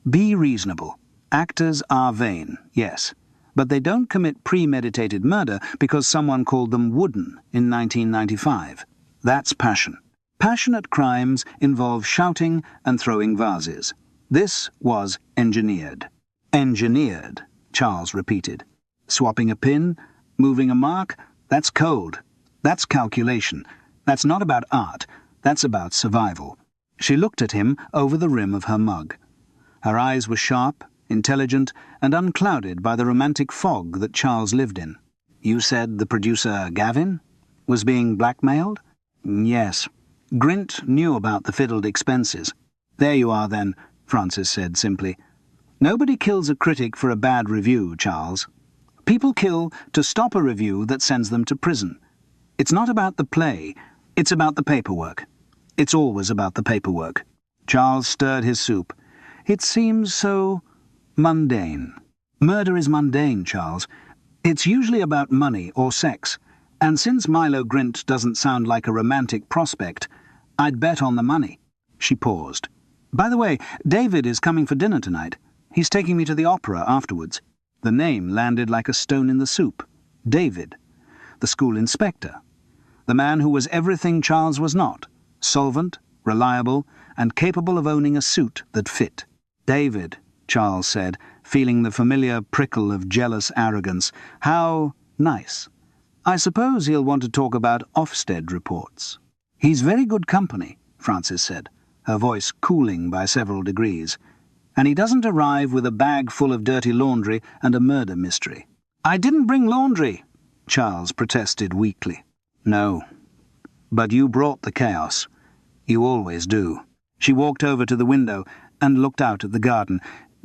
"be reasonable. Actors are vain, yes, but they don't commit premeditated murder because someone called them wooden in 1995. That's passion. Passionate crimes involve shouting and throwing vases. This was engineered." "Engineered," Charles repeated. "Swapping a pin, moving a mark, that's cold. That's calculation. That's not about art. That's about survival." She looked at him over the rim of her mug. Her eyes were sharp, intelligent, and unclouded by the romantic fog that Charles lived in. "You said the producer, Gavin, was being blackmailed?" "Yes. Grint knew about the fiddled expenses." "There you are, then," Francis said simply. "Nobody kills a critic for a bad review, Charles. People kill to stop a review that sends them to prison. It's not about the play, it's about the paperwork. It's always about the paperwork." Charles stirred his soup. "It seems so mundane." "Murder is mundane, Charles. It's usually about money or sex. And since Milo Grint doesn't sound like a romantic prospect, I'd bet on the money." She paused. "By the way, David is coming for dinner tonight. He's taking me to the opera afterwards." The name landed like a stone in the soup. David, the school inspector. The man who was everything Charles was not, solvent, reliable, and capable of owning a suit that fit. "David," Charles said, feeling the familiar prickle of jealous arrogance. "How nice. I suppose he'll want to talk about Ofsted reports." "He's very good company," Frances said, her voice cooling by several degrees. "And he doesn't arrive with a bag full of dirty laundry and a murder mystery." "I didn't bring laundry," Charles protested weakly. "No. But you brought the chaos. You always do." She walked over to the window and looked out at the garden.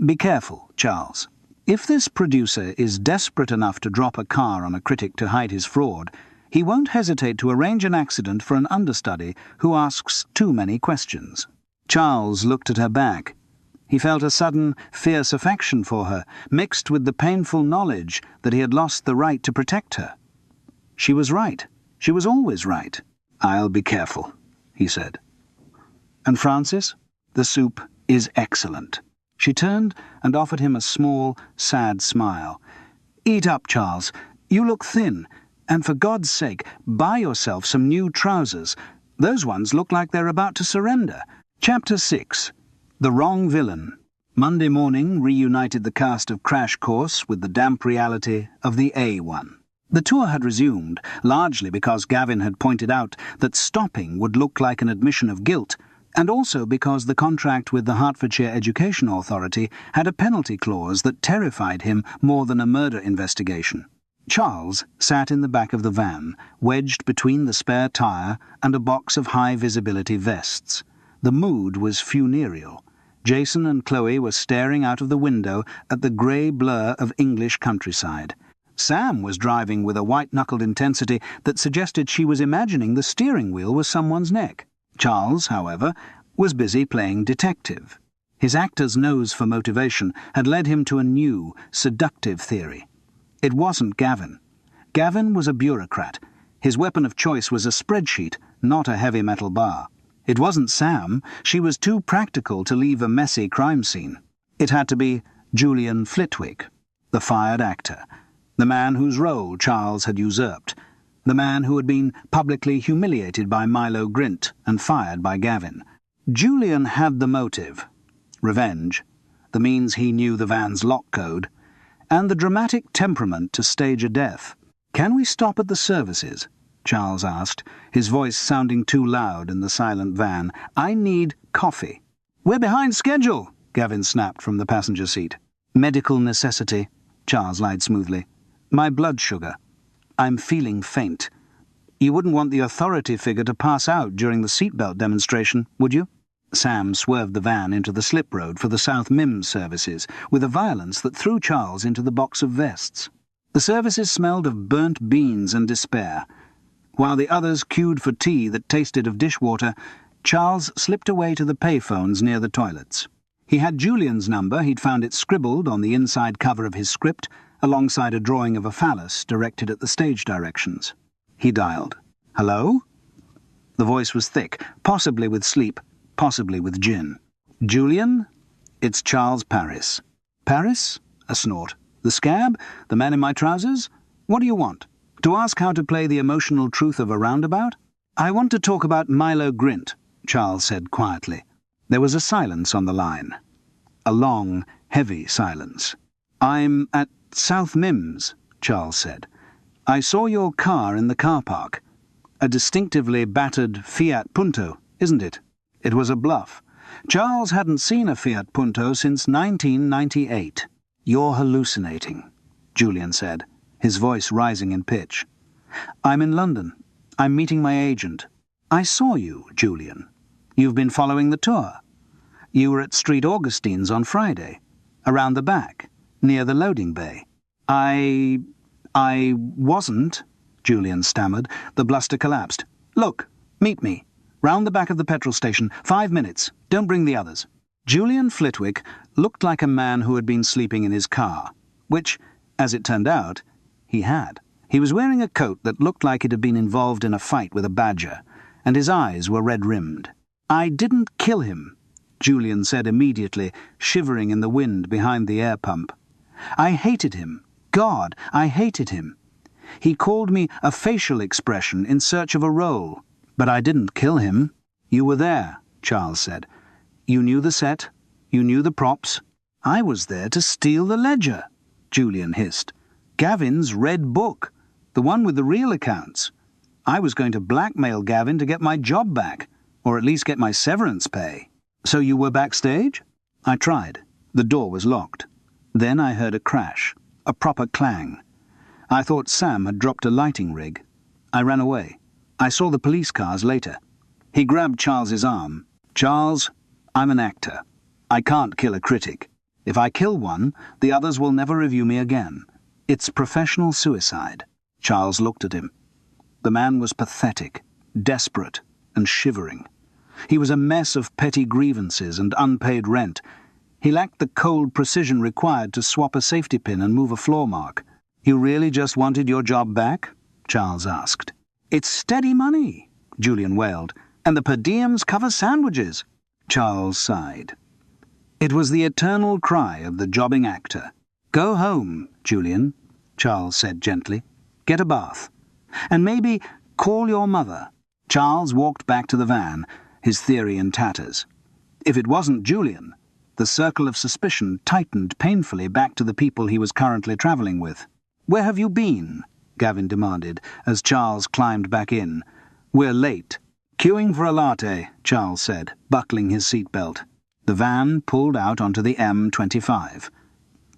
"Be careful, Charles. If this producer is desperate enough to drop a car on a critic to hide his fraud, he won't hesitate to arrange an accident for an understudy who asks too many questions." Charles looked at her back. He felt a sudden, fierce affection for her, mixed with the painful knowledge that he had lost the right to protect her. She was right. She was always right. "I'll be careful," he said. "And Francis, the soup is excellent." She turned and offered him a small, sad smile. "Eat up, Charles. You look thin, and for God's sake, buy yourself some new trousers. Those ones look like they're about to surrender." Chapter 6. The Wrong Villain. Monday morning reunited the cast of Crash Course with the damp reality of the A one. The tour had resumed, largely because Gavin had pointed out that stopping would look like an admission of guilt, and also because the contract with the Hertfordshire Education Authority had a penalty clause that terrified him more than a murder investigation. Charles sat in the back of the van, wedged between the spare tyre and a box of high-visibility vests. The mood was funereal. Jason and Chloe were staring out of the window at the grey blur of English countryside. Sam was driving with a white-knuckled intensity that suggested she was imagining the steering wheel was someone's neck. Charles, however, was busy playing detective. His actor's nose for motivation had led him to a new, seductive theory. It wasn't Gavin. Gavin was a bureaucrat. His weapon of choice was a spreadsheet, not a heavy metal bar. It wasn't Sam. She was too practical to leave a messy crime scene. It had to be Julian Flitwick, the fired actor, the man whose role Charles had usurped, the man who had been publicly humiliated by Milo Grint and fired by Gavin. Julian had the motive, revenge, the means he knew the van's lock code, and the dramatic temperament to stage a death. "Can we stop at the services?" Charles asked, his voice sounding too loud in the silent van. "I need coffee." "We're behind schedule," Gavin snapped from the passenger seat. "Medical necessity," Charles lied smoothly. "My blood sugar. I'm feeling faint. You wouldn't want the authority figure to pass out during the seatbelt demonstration, would you?" Sam swerved the van into the slip road for the South Mimms services with a violence that threw Charles into the box of vests. The services smelled of burnt beans and despair. While the others queued for tea that tasted of dishwater, Charles slipped away to the payphones near the toilets. He had Julian's number. He'd found it scribbled on the inside cover of his script, alongside a drawing of a phallus directed at the stage directions. He dialed. "Hello?" The voice was thick, possibly with sleep, possibly with gin. "Julian? It's Charles Paris." "Paris?" A snort. "The scab? The man in my trousers? What do you want? To ask how to play the emotional truth of a roundabout?" "I want to talk about Milo Grint," Charles said quietly. There was a silence on the line. A long, heavy silence. "I'm at South Mimms," Charles said. "I saw your car in the car park. A distinctively battered Fiat Punto, isn't it?" It was a bluff. Charles hadn't seen a Fiat Punto since 1998. "You're hallucinating," Julian said, his voice rising in pitch. "I'm in London. I'm meeting my agent. I saw you, Julian. You've been following the tour. You were at Street Augustine's on Friday, around the back, near the loading bay." I wasn't," Julian stammered. The bluster collapsed. "Look, meet me. Round the back of the petrol station. 5 minutes. Don't bring the others." Julian Flitwick looked like a man who had been sleeping in his car, which, as it turned out, he had. He was wearing a coat that looked like it had been involved in a fight with a badger, and his eyes were red-rimmed. "I didn't kill him," Julian said immediately, shivering in the wind behind the air pump. "I hated him. God, I hated him. He called me a facial expression in search of a role. But I didn't kill him." "You were there," Charles said. "You knew the set. You knew the props." "I was there to steal the ledger," Julian hissed. "Gavin's red book, the one with the real accounts. I was going to blackmail Gavin to get my job back, or at least get my severance pay." "So you were backstage?" "I tried. The door was locked. Then I heard a crash, a proper clang. I thought Sam had dropped a lighting rig. I ran away. I saw the police cars later." He grabbed Charles's arm. "Charles, I'm an actor. I can't kill a critic. If I kill one, the others will never review me again. It's professional suicide." Charles looked at him. The man was pathetic, desperate, and shivering. He was a mess of petty grievances and unpaid rent. He lacked the cold precision required to swap a safety pin and move a floor mark. "You really just wanted your job back?" Charles asked. "It's steady money," Julian wailed, "and the per diems cover sandwiches." Charles sighed. It was the eternal cry of the jobbing actor. "Go home, Julian," Charles said gently. "Get a bath. And maybe call your mother." Charles walked back to the van, his theory in tatters. If it wasn't Julian, the circle of suspicion tightened painfully back to the people he was currently travelling with. "Where have you been?" Gavin demanded, as Charles climbed back in. "We're late." "Queuing for a latte," Charles said, buckling his seatbelt. The van pulled out onto the M25.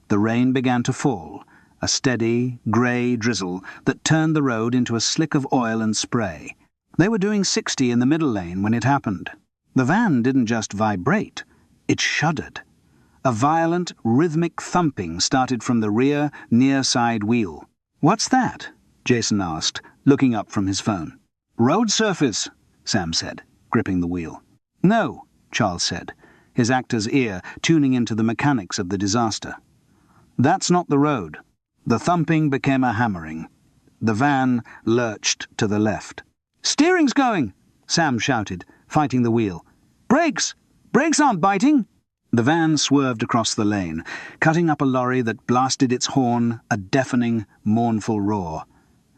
The rain began to fall, a steady, grey drizzle that turned the road into a slick of oil and spray. They were doing 60 in the middle lane when it happened. The van didn't just vibrate, it shuddered. A violent, rhythmic thumping started from the rear, near side wheel. "What's that?" Jason asked, looking up from his phone. "Road surface," Sam said, gripping the wheel. "No," Charles said, his actor's ear tuning into the mechanics of the disaster. "That's not the road." The thumping became a hammering. The van lurched to the left. "Steering's going!" Sam shouted, fighting the wheel. "Brakes! Brakes aren't biting!" The van swerved across the lane, cutting up a lorry that blasted its horn, a deafening, mournful roar.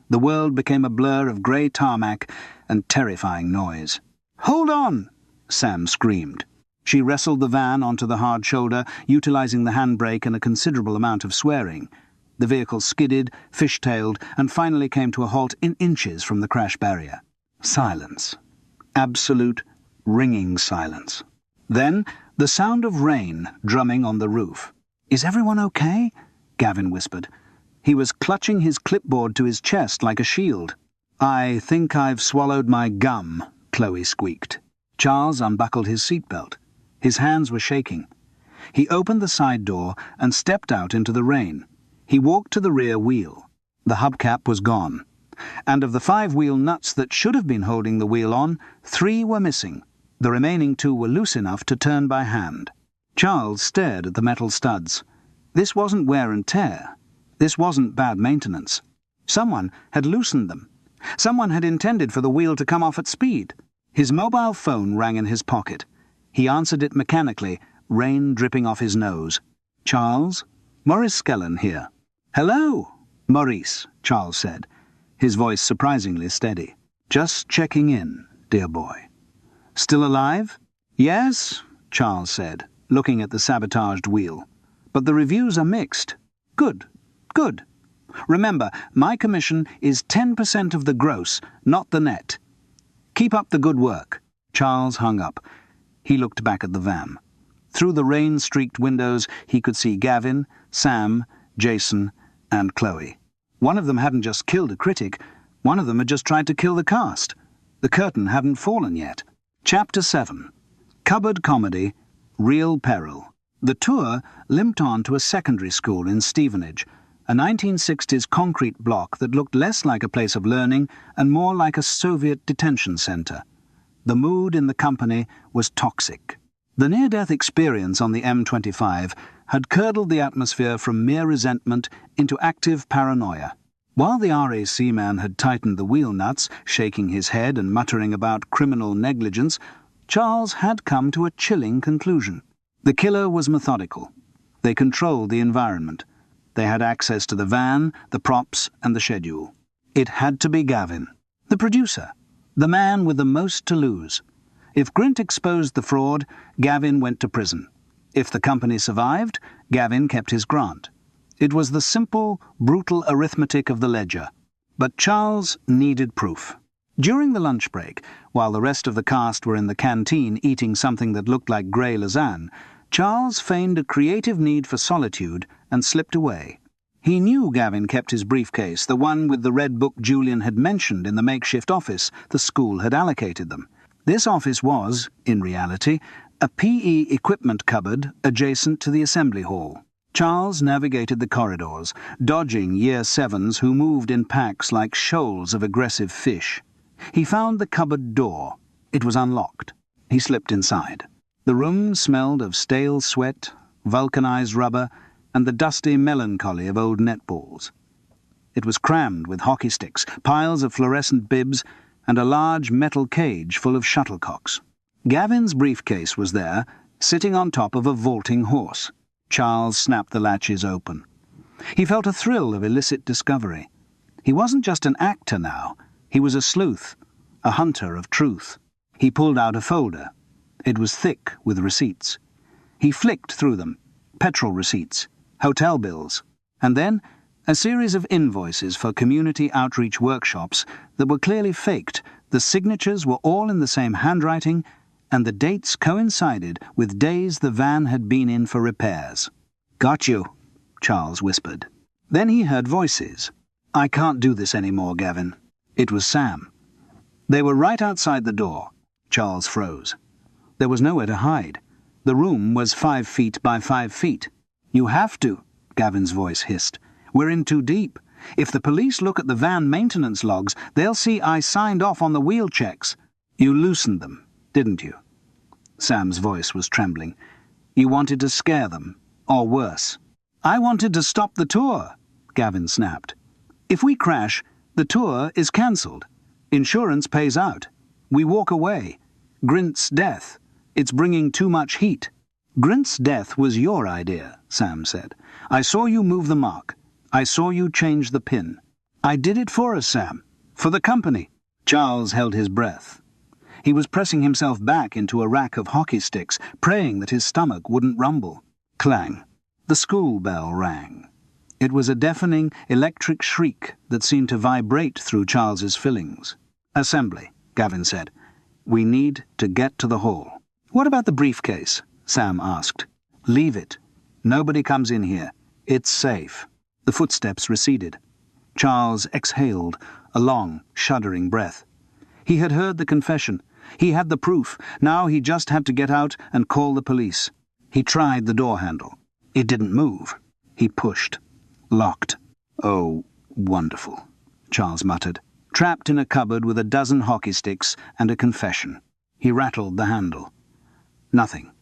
The world became a blur of grey tarmac and terrifying noise. "Hold on!" Sam screamed. She wrestled the van onto the hard shoulder, utilising the handbrake and a considerable amount of swearing. The vehicle skidded, fishtailed, and finally came to a halt in inches from the crash barrier. Silence. Absolute, ringing silence. Then the sound of rain drumming on the roof. "Is everyone okay?" Gavin whispered. He was clutching his clipboard to his chest like a shield. "I think I've swallowed my gum," Chloe squeaked. Charles unbuckled his seatbelt. His hands were shaking. He opened the side door and stepped out into the rain. He walked to the rear wheel. The hubcap was gone, and of the 5 wheel nuts that should have been holding the wheel on, 3 were missing. The remaining 2 were loose enough to turn by hand. Charles stared at the metal studs. This wasn't wear and tear. This wasn't bad maintenance. Someone had loosened them. Someone had intended for the wheel to come off at speed. His mobile phone rang in his pocket. He answered it mechanically, rain dripping off his nose. "Charles? Maurice Skellen here." "Hello, Maurice," Charles said, his voice surprisingly steady. "Just checking in, dear boy." "Still alive?" "Yes," Charles said, looking at the sabotaged wheel. "But the reviews are mixed." "Good, good. Remember, my commission is 10% of the gross, not the net. Keep up the good work." Charles hung up. He looked back at the van. Through the rain-streaked windows he could see Gavin, Sam, Jason, and Chloe. One of them hadn't just killed a critic, one of them had just tried to kill the cast. The curtain hadn't fallen yet. Chapter 7. Cupboard Comedy, Real Peril. The tour limped on to a secondary school in Stevenage, a 1960s concrete block that looked less like a place of learning and more like a Soviet detention centre. The mood in the company was toxic. The near-death experience on the M25 had curdled the atmosphere from mere resentment into active paranoia. While the RAC man had tightened the wheel nuts, shaking his head and muttering about criminal negligence, Charles had come to a chilling conclusion. The killer was methodical. They controlled the environment. They had access to the van, the props, and the schedule. It had to be Gavin, the producer, the man with the most to lose. If Grint exposed the fraud, Gavin went to prison. If the company survived, Gavin kept his grant. It was the simple, brutal arithmetic of the ledger. But Charles needed proof. During the lunch break, while the rest of the cast were in the canteen eating something that looked like grey lasagne, Charles feigned a creative need for solitude and slipped away. He knew Gavin kept his briefcase, the one with the red book Julian had mentioned in the makeshift office the school had allocated them. This office was, in reality, a PE equipment cupboard adjacent to the assembly hall. Charles navigated the corridors, dodging Year 7s who moved in packs like shoals of aggressive fish. He found the cupboard door. It was unlocked. He slipped inside. The room smelled of stale sweat, vulcanized rubber, and the dusty melancholy of old netballs. It was crammed with hockey sticks, piles of fluorescent bibs, and a large metal cage full of shuttlecocks. Gavin's briefcase was there, sitting on top of a vaulting horse. Charles snapped the latches open. He felt a thrill of illicit discovery. He wasn't just an actor now. He was a sleuth, a hunter of truth. He pulled out a folder. It was thick with receipts. He flicked through them. Petrol receipts, hotel bills, and then a series of invoices for community outreach workshops that were clearly faked. The signatures were all in the same handwriting, and the dates coincided with days the van had been in for repairs. "Got you," Charles whispered. Then he heard voices. "I can't do this anymore, Gavin." It was Sam. They were right outside the door. Charles froze. There was nowhere to hide. The room was 5 feet by 5 feet. "You have to," Gavin's voice hissed. "We're in too deep. If the police look at the van maintenance logs, they'll see I signed off on the wheel checks. You loosened them, didn't you?" Sam's voice was trembling. "You wanted to scare them, or worse." "I wanted to stop the tour," Gavin snapped. "If we crash, the tour is cancelled. Insurance pays out. We walk away. Grint's death. It's bringing too much heat." "Grint's death was your idea," Sam said. "I saw you move the mark. I saw you change the pin. I did it for us, Sam. For the company." Charles held his breath. He was pressing himself back into a rack of hockey sticks, praying that his stomach wouldn't rumble. Clang. The school bell rang. It was a deafening, electric shriek that seemed to vibrate through Charles's fillings. "Assembly," Gavin said. "We need to get to the hall." "What about the briefcase?" Sam asked. "Leave it. Nobody comes in here. It's safe." The footsteps receded. Charles exhaled, a long, shuddering breath. He had heard the confession. He had the proof. Now he just had to get out and call the police. He tried the door handle. It didn't move. He pushed. Locked. "Oh, wonderful," Charles muttered, trapped in a cupboard with a dozen hockey sticks and a confession. He rattled the handle. Nothing.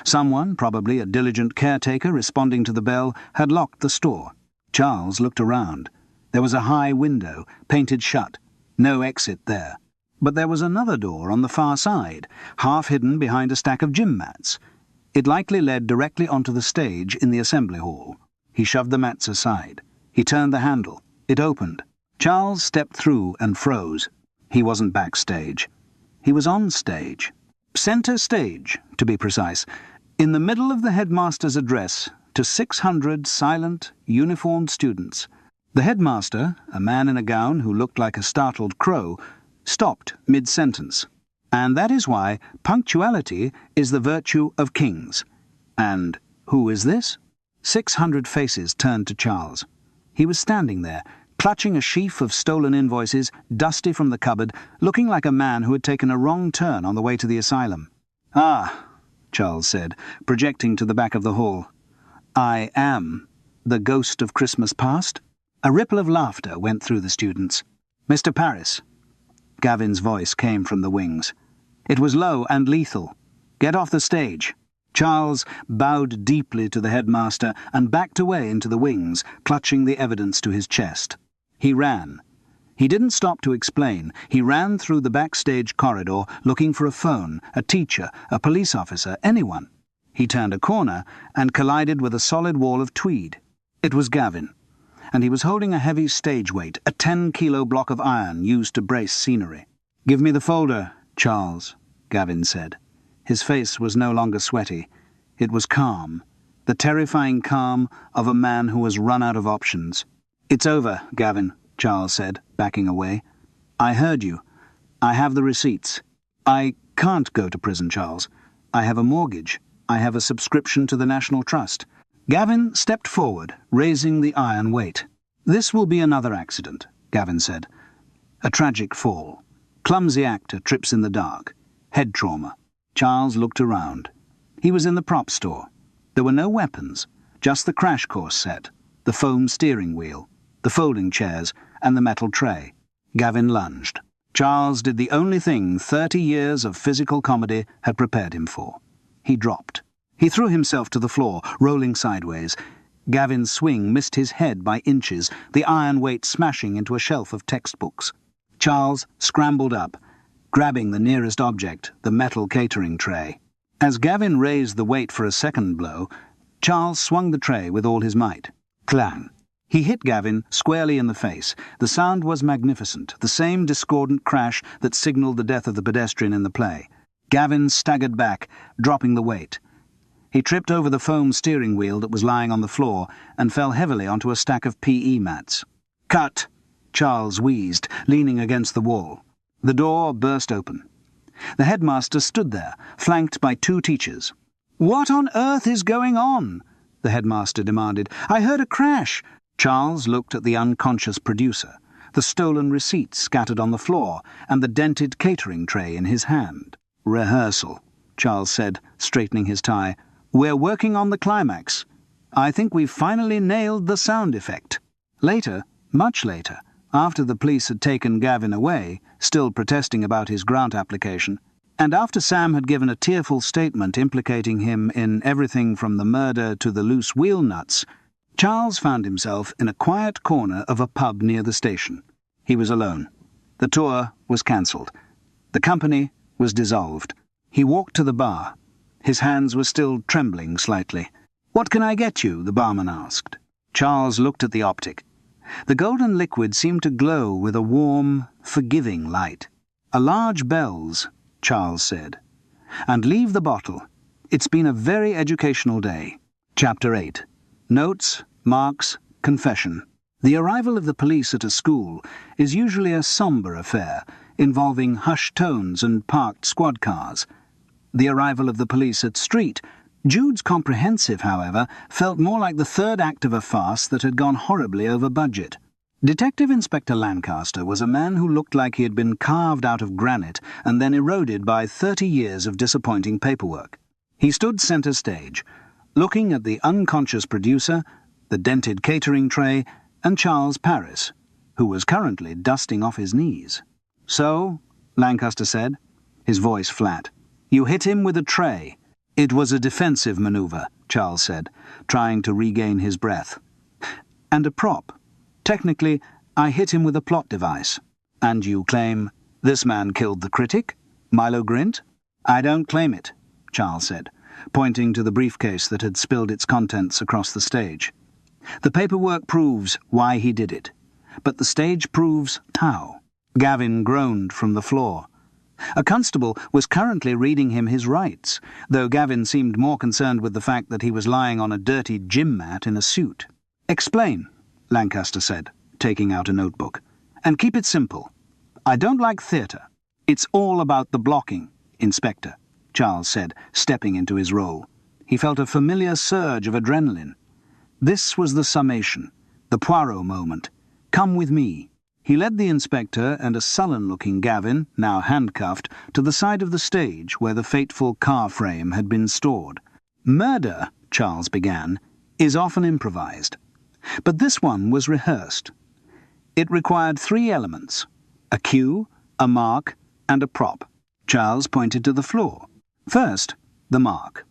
Someone, probably a diligent caretaker responding to the bell, had locked the store. Charles looked around. There was a high window, painted shut. No exit there. But there was another door on the far side, half hidden behind a stack of gym mats. It likely led directly onto the stage in the assembly hall. He shoved the mats aside. He turned the handle. It opened. Charles stepped through and froze. He wasn't backstage. He was on stage. Center stage, to be precise, in the middle of the headmaster's address to 600 silent, uniformed students. The headmaster, a man in a gown who looked like a startled crow, stopped mid-sentence. "And that is why punctuality is the virtue of kings." And who is this? 600 faces turned to Charles. He was standing there, clutching a sheaf of stolen invoices, dusty from the cupboard, looking like a man who had taken a wrong turn on the way to the asylum. "Ah," Charles said, projecting to the back of the hall. "I am the ghost of Christmas past?" A ripple of laughter went through the students. "Mr. Paris." Gavin's voice came from the wings. It was low and lethal. "Get off the stage." Charles bowed deeply to the headmaster and backed away into the wings, clutching the evidence to his chest. He ran. He didn't stop to explain. He ran through the backstage corridor, looking for a phone, a teacher, a police officer, anyone. He turned a corner and collided with a solid wall of tweed. It was Gavin, and he was holding a heavy stage weight, a 10-kilo block of iron used to brace scenery. "Give me the folder, Charles," Gavin said. His face was no longer sweaty. It was calm, the terrifying calm of a man who has run out of options. "It's over, Gavin," Charles said, backing away. "I heard you. I have the receipts. I can't go to prison, Charles. I have a mortgage. I have a subscription to the National Trust." Gavin stepped forward, raising the iron weight. "This will be another accident," Gavin said. "A tragic fall. Clumsy actor trips in the dark. Head trauma." Charles looked around. He was in the prop store. There were no weapons, just the crash course set, the foam steering wheel, the folding chairs, and the metal tray. Gavin lunged. Charles did the only thing 30 years of physical comedy had prepared him for. He dropped. He threw himself to the floor, rolling sideways. Gavin's swing missed his head by inches, the iron weight smashing into a shelf of textbooks. Charles scrambled up, grabbing the nearest object, the metal catering tray. As Gavin raised the weight for a second blow, Charles swung the tray with all his might. Clang! He hit Gavin squarely in the face. The sound was magnificent, the same discordant crash that signalled the death of the pedestrian in the play. Gavin staggered back, dropping the weight. He tripped over the foam steering wheel that was lying on the floor and fell heavily onto a stack of PE mats. "Cut!" Charles wheezed, leaning against the wall. The door burst open. The headmaster stood there, flanked by 2 teachers. "What on earth is going on?" the headmaster demanded. "I heard a crash." Charles looked at the unconscious producer, the stolen receipts scattered on the floor, and the dented catering tray in his hand. "Rehearsal," Charles said, straightening his tie. "We're working on the climax. I think we've finally nailed the sound effect." Later, Much later, after the police had taken Gavin away, still protesting about his grant application, and after Sam had given a tearful statement implicating him in everything from the murder to the loose wheelnuts, Charles found himself in a quiet corner of a pub near the station. He was alone. The tour was cancelled. The company was dissolved. He walked to the bar. His hands were still trembling slightly. "What can I get you?" the barman asked. Charles looked at the optic. The golden liquid seemed to glow with a warm, forgiving light. "A large Bell's," Charles said. "And leave the bottle. It's been a very educational day." Chapter 8. Notes, Marks, Confession. The arrival of the police at a school is usually a sombre affair, involving hushed tones and parked squad cars. The arrival of the police at street, Jude's Comprehensive, however, felt more like the third act of a farce that had gone horribly over budget. Detective Inspector Lancaster was a man who looked like he had been carved out of granite and then eroded by 30 years of disappointing paperwork. He stood centre stage, looking at the unconscious producer, the dented catering tray, and Charles Paris, who was currently dusting off his knees. "So," Lancaster said, his voice flat, "you hit him with a tray." "It was a defensive manoeuvre," Charles said, trying to regain his breath. "And a prop. Technically, I hit him with a plot device." "And you claim this man killed the critic?" Milo grinned. "I don't claim it," Charles said, pointing to the briefcase that had spilled its contents across the stage. "The paperwork proves why he did it, but the stage proves how." Gavin groaned from the floor. A constable was currently reading him his rights, though Gavin seemed more concerned with the fact that he was lying on a dirty gym mat in a suit. "Explain," Lancaster said, taking out a notebook. "And keep it simple. I don't like theatre. It's all about the blocking, Inspector," Charles said, stepping into his role. He felt a familiar surge of adrenaline. This was the summation, the Poirot moment. "Come with me." He led the inspector and a sullen-looking Gavin, now handcuffed, to the side of the stage where the fateful car frame had been stored. "Murder," Charles began, "is often improvised. But this one was rehearsed. It required 3 elements: a cue, a mark, and a prop." Charles pointed to the floor. "First, the mark.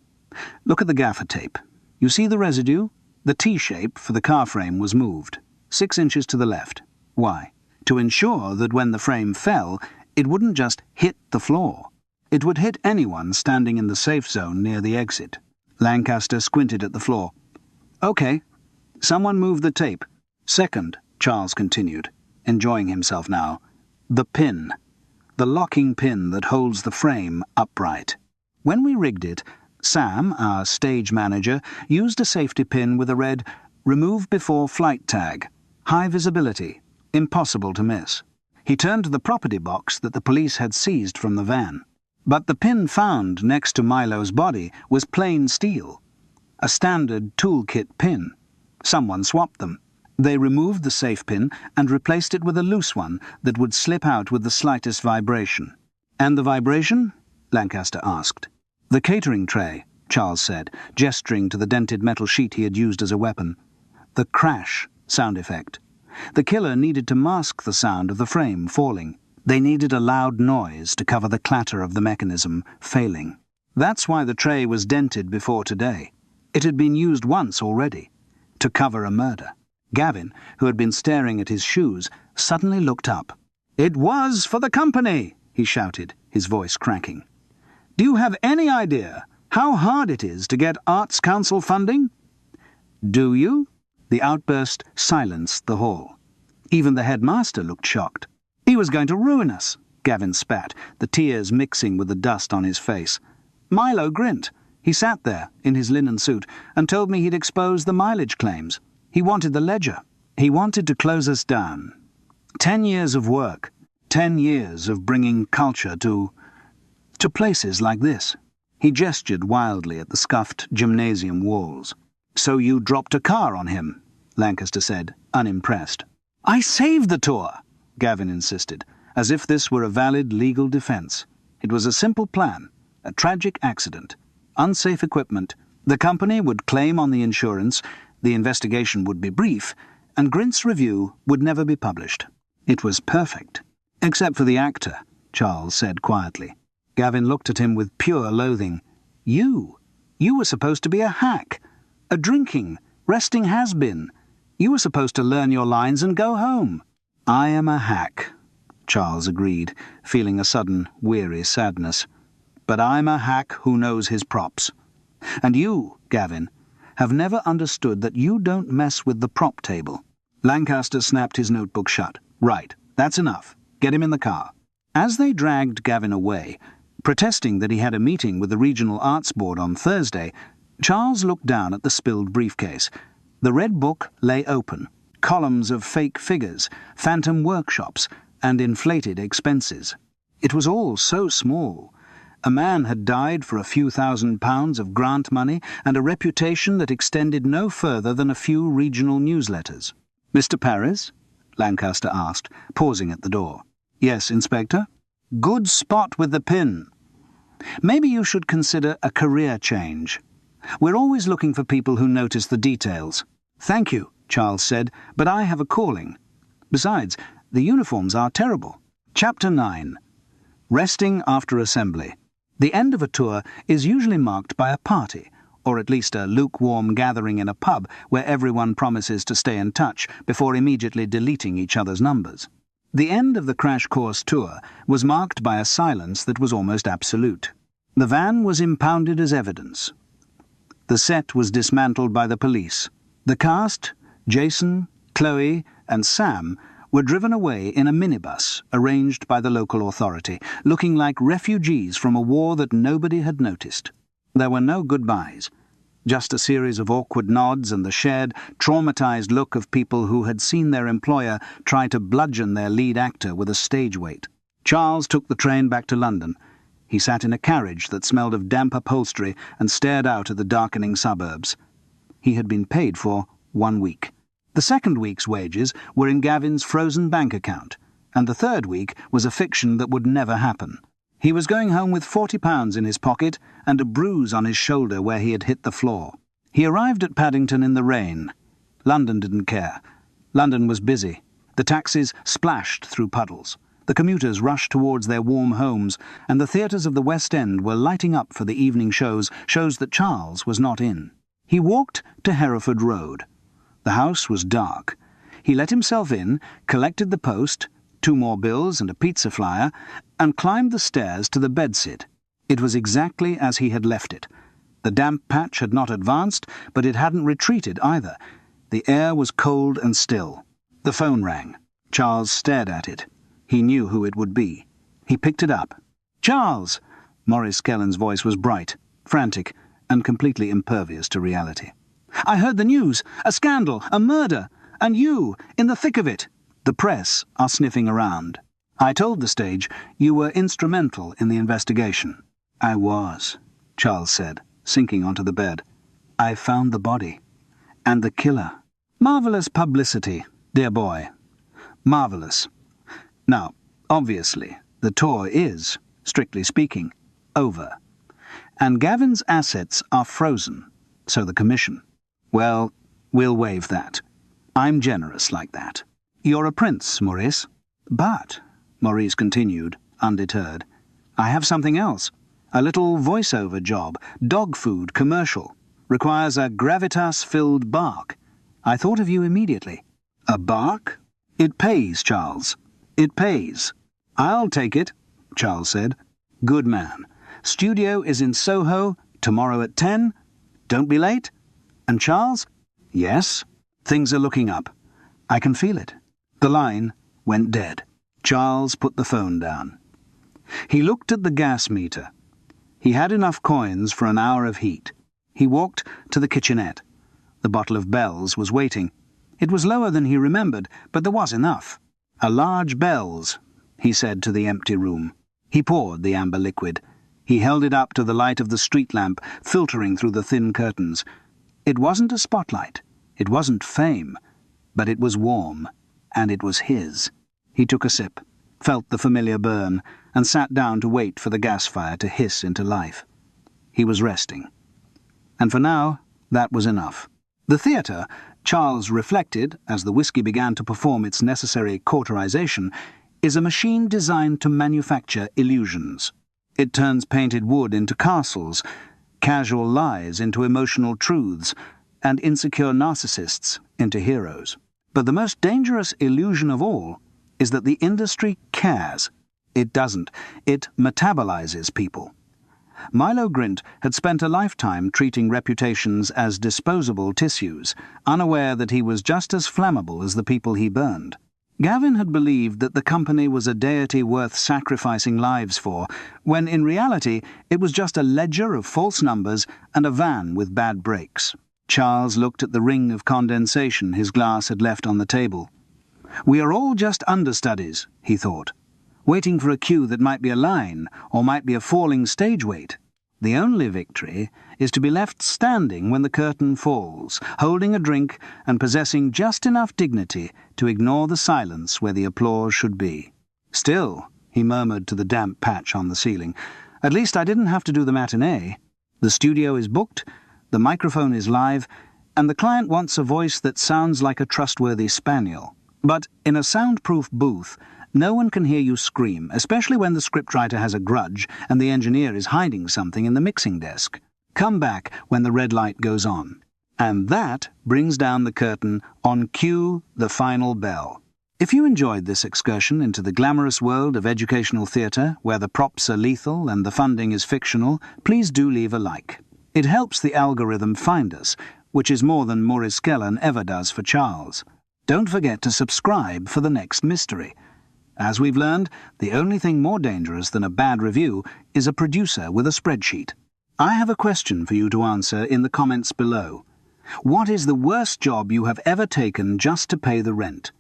Look at the gaffer tape. You see the residue? The T-shape for the car frame was moved, 6 inches to the left. Why? To ensure that when the frame fell, it wouldn't just hit the floor. It would hit anyone standing in the safe zone near the exit." Lancaster squinted at the floor. "Okay. Someone moved the tape. Second," Charles continued, enjoying himself now, "the pin. The locking pin that holds the frame upright. When we rigged it, Sam, our stage manager, used a safety pin with a red 'Remove before flight' tag. High visibility. Impossible to miss. He turned to the property box that the police had seized from the van. But the pin found next to Milo's body was plain steel. A standard toolkit pin. Someone swapped them. They removed the safe pin and replaced it with a loose one that would slip out with the slightest vibration." "And the vibration?" Lancaster asked. "The catering tray," Charles said, gesturing to the dented metal sheet he had used as a weapon. "The crash sound effect. The killer needed to mask the sound of the frame falling. They needed a loud noise to cover the clatter of the mechanism failing. That's why the tray was dented before today. It had been used once already, to cover a murder." Gavin, who had been staring at his shoes, suddenly looked up. "It was for the company," he shouted, his voice cracking. "Do you have any idea how hard it is to get Arts Council funding?" "Do you?" The outburst silenced the hall. Even the headmaster looked shocked. "He was going to ruin us," Gavin spat, the tears mixing with the dust on his face. "Milo grinned. He sat there, in his linen suit, and told me he'd expose the mileage claims. He wanted the ledger. He wanted to close us down. 10 years of work. 10 years of bringing culture to places like this." He gestured wildly at the scuffed gymnasium walls. "So you dropped a car on him," Lancaster said, unimpressed. "I saved the tour," Gavin insisted, as if this were a valid legal defense. It was a simple plan, a tragic accident, unsafe equipment. The company would claim on the insurance, the investigation would be brief, and Grint's review would never be published. It was perfect. Except for the actor, Charles said quietly. Gavin looked at him with pure loathing. You were supposed to be a hack, a drinking, resting has-been. You were supposed to learn your lines and go home. I am a hack, Charles agreed, feeling a sudden, weary sadness. But I'm a hack who knows his props. And you, Gavin, have never understood that you don't mess with the prop table. Lancaster snapped his notebook shut. Right, that's enough. Get him in the car. As they dragged Gavin away, protesting that he had a meeting with the Regional Arts Board on Thursday, Charles looked down at the spilled briefcase. The red book lay open, columns of fake figures, phantom workshops, and inflated expenses. It was all so small. A man had died for a few £1,000s of grant money and a reputation that extended no further than a few regional newsletters. "Mr. Paris?" Lancaster asked, pausing at the door. "Yes, Inspector?" "Good spot with the pin. Maybe you should consider a career change. We're always looking for people who notice the details." "Thank you," Charles said, "but I have a calling. Besides, the uniforms are terrible." Chapter 9. Resting after assembly. The end of a tour is usually marked by a party, or at least a lukewarm gathering in a pub where everyone promises to stay in touch before immediately deleting each other's numbers. The end of the Crash Course tour was marked by a silence that was almost absolute. The van was impounded as evidence. The set was dismantled by the police. The cast, Jason, Chloe, and Sam, were driven away in a minibus arranged by the local authority, looking like refugees from a war that nobody had noticed. There were no goodbyes, just a series of awkward nods and the shared, traumatized look of people who had seen their employer try to bludgeon their lead actor with a stage weight. Charles took the train back to London. He sat in a carriage that smelled of damp upholstery and stared out at the darkening suburbs. He had been paid for 1 week. The second week's wages were in Gavin's frozen bank account, and the third week was a fiction that would never happen. He was going home with £40 in his pocket and a bruise on his shoulder where he had hit the floor. He arrived at Paddington in the rain. London didn't care. London was busy. The taxis splashed through puddles. The commuters rushed towards their warm homes, and the theatres of the West End were lighting up for the evening shows that Charles was not in. He walked to Hereford Road. The house was dark. He let himself in, collected the post, 2 more bills and a pizza flyer, and climbed the stairs to the bedsit. It was exactly as he had left it. The damp patch had not advanced, but it hadn't retreated either. The air was cold and still. The phone rang. Charles stared at it. He knew who it would be. He picked it up. "Charles!" Maurice Kellen's voice was bright, frantic, and completely impervious to reality. "I heard the news. A scandal, a murder, and you, in the thick of it. The press are sniffing around. I told the stage you were instrumental in the investigation." "I was," Charles said, sinking onto the bed. "I found the body. And the killer." "Marvellous publicity, dear boy. Marvellous. Now, obviously, the tour is, strictly speaking, over. And Gavin's assets are frozen, so the commission. Well, we'll waive that. I'm generous like that. You're a prince, Maurice." "But," Maurice continued, undeterred, "I have something else. A little voiceover job, dog food commercial. Requires a gravitas-filled bark. I thought of you immediately." "A bark? It pays, Charles. It pays." "I'll take it," Charles said. "Good man. Studio is in Soho, tomorrow at 10. Don't be late. And Charles?" "Yes?" "Things are looking up. I can feel it." The line went dead. Charles put the phone down. He looked at the gas meter. He had enough coins for an hour of heat. He walked to the kitchenette. The bottle of Bell's was waiting. It was lower than he remembered, but there was enough. "A large Bell's," he said to the empty room. He poured the amber liquid. He held it up to the light of the street lamp, filtering through the thin curtains. It wasn't a spotlight. It wasn't fame. But it was warm, and it was his. He took a sip, felt the familiar burn, and sat down to wait for the gas fire to hiss into life. He was resting. And for now, that was enough. The theatre, Charles reflected, as the whiskey began to perform its necessary cauterization, is a machine designed to manufacture illusions. It turns painted wood into castles, casual lies into emotional truths, and insecure narcissists into heroes. But the most dangerous illusion of all is that the industry cares. It doesn't. It metabolizes people. Milo Grint had spent a lifetime treating reputations as disposable tissues, unaware that he was just as flammable as the people he burned. Gavin had believed that the company was a deity worth sacrificing lives for, when in reality it was just a ledger of false numbers and a van with bad brakes. Charles looked at the ring of condensation his glass had left on the table. "We are all just understudies," he thought, waiting for a cue that might be a line or might be a falling stage weight. The only victory is to be left standing when the curtain falls, holding a drink and possessing just enough dignity to ignore the silence where the applause should be. "Still," he murmured to the damp patch on the ceiling, "at least I didn't have to do the matinee. The studio is booked, the microphone is live, and the client wants a voice that sounds like a trustworthy spaniel. But in a soundproof booth, no one can hear you scream, especially when the scriptwriter has a grudge and the engineer is hiding something in the mixing desk. Come back when the red light goes on." And that brings down the curtain on cue the final bell. If you enjoyed this excursion into the glamorous world of educational theatre, where the props are lethal and the funding is fictional, please do leave a like. It helps the algorithm find us, which is more than Maurice Skellan ever does for Charles. Don't forget to subscribe for the next mystery. As we've learned, the only thing more dangerous than a bad review is a producer with a spreadsheet. I have a question for you to answer in the comments below. What is the worst job you have ever taken just to pay the rent?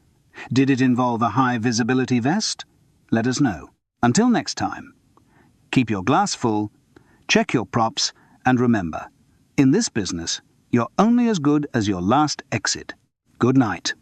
Did it involve a high visibility vest? Let us know. Until next time, keep your glass full, check your props, and remember, in this business, you're only as good as your last exit. Good night.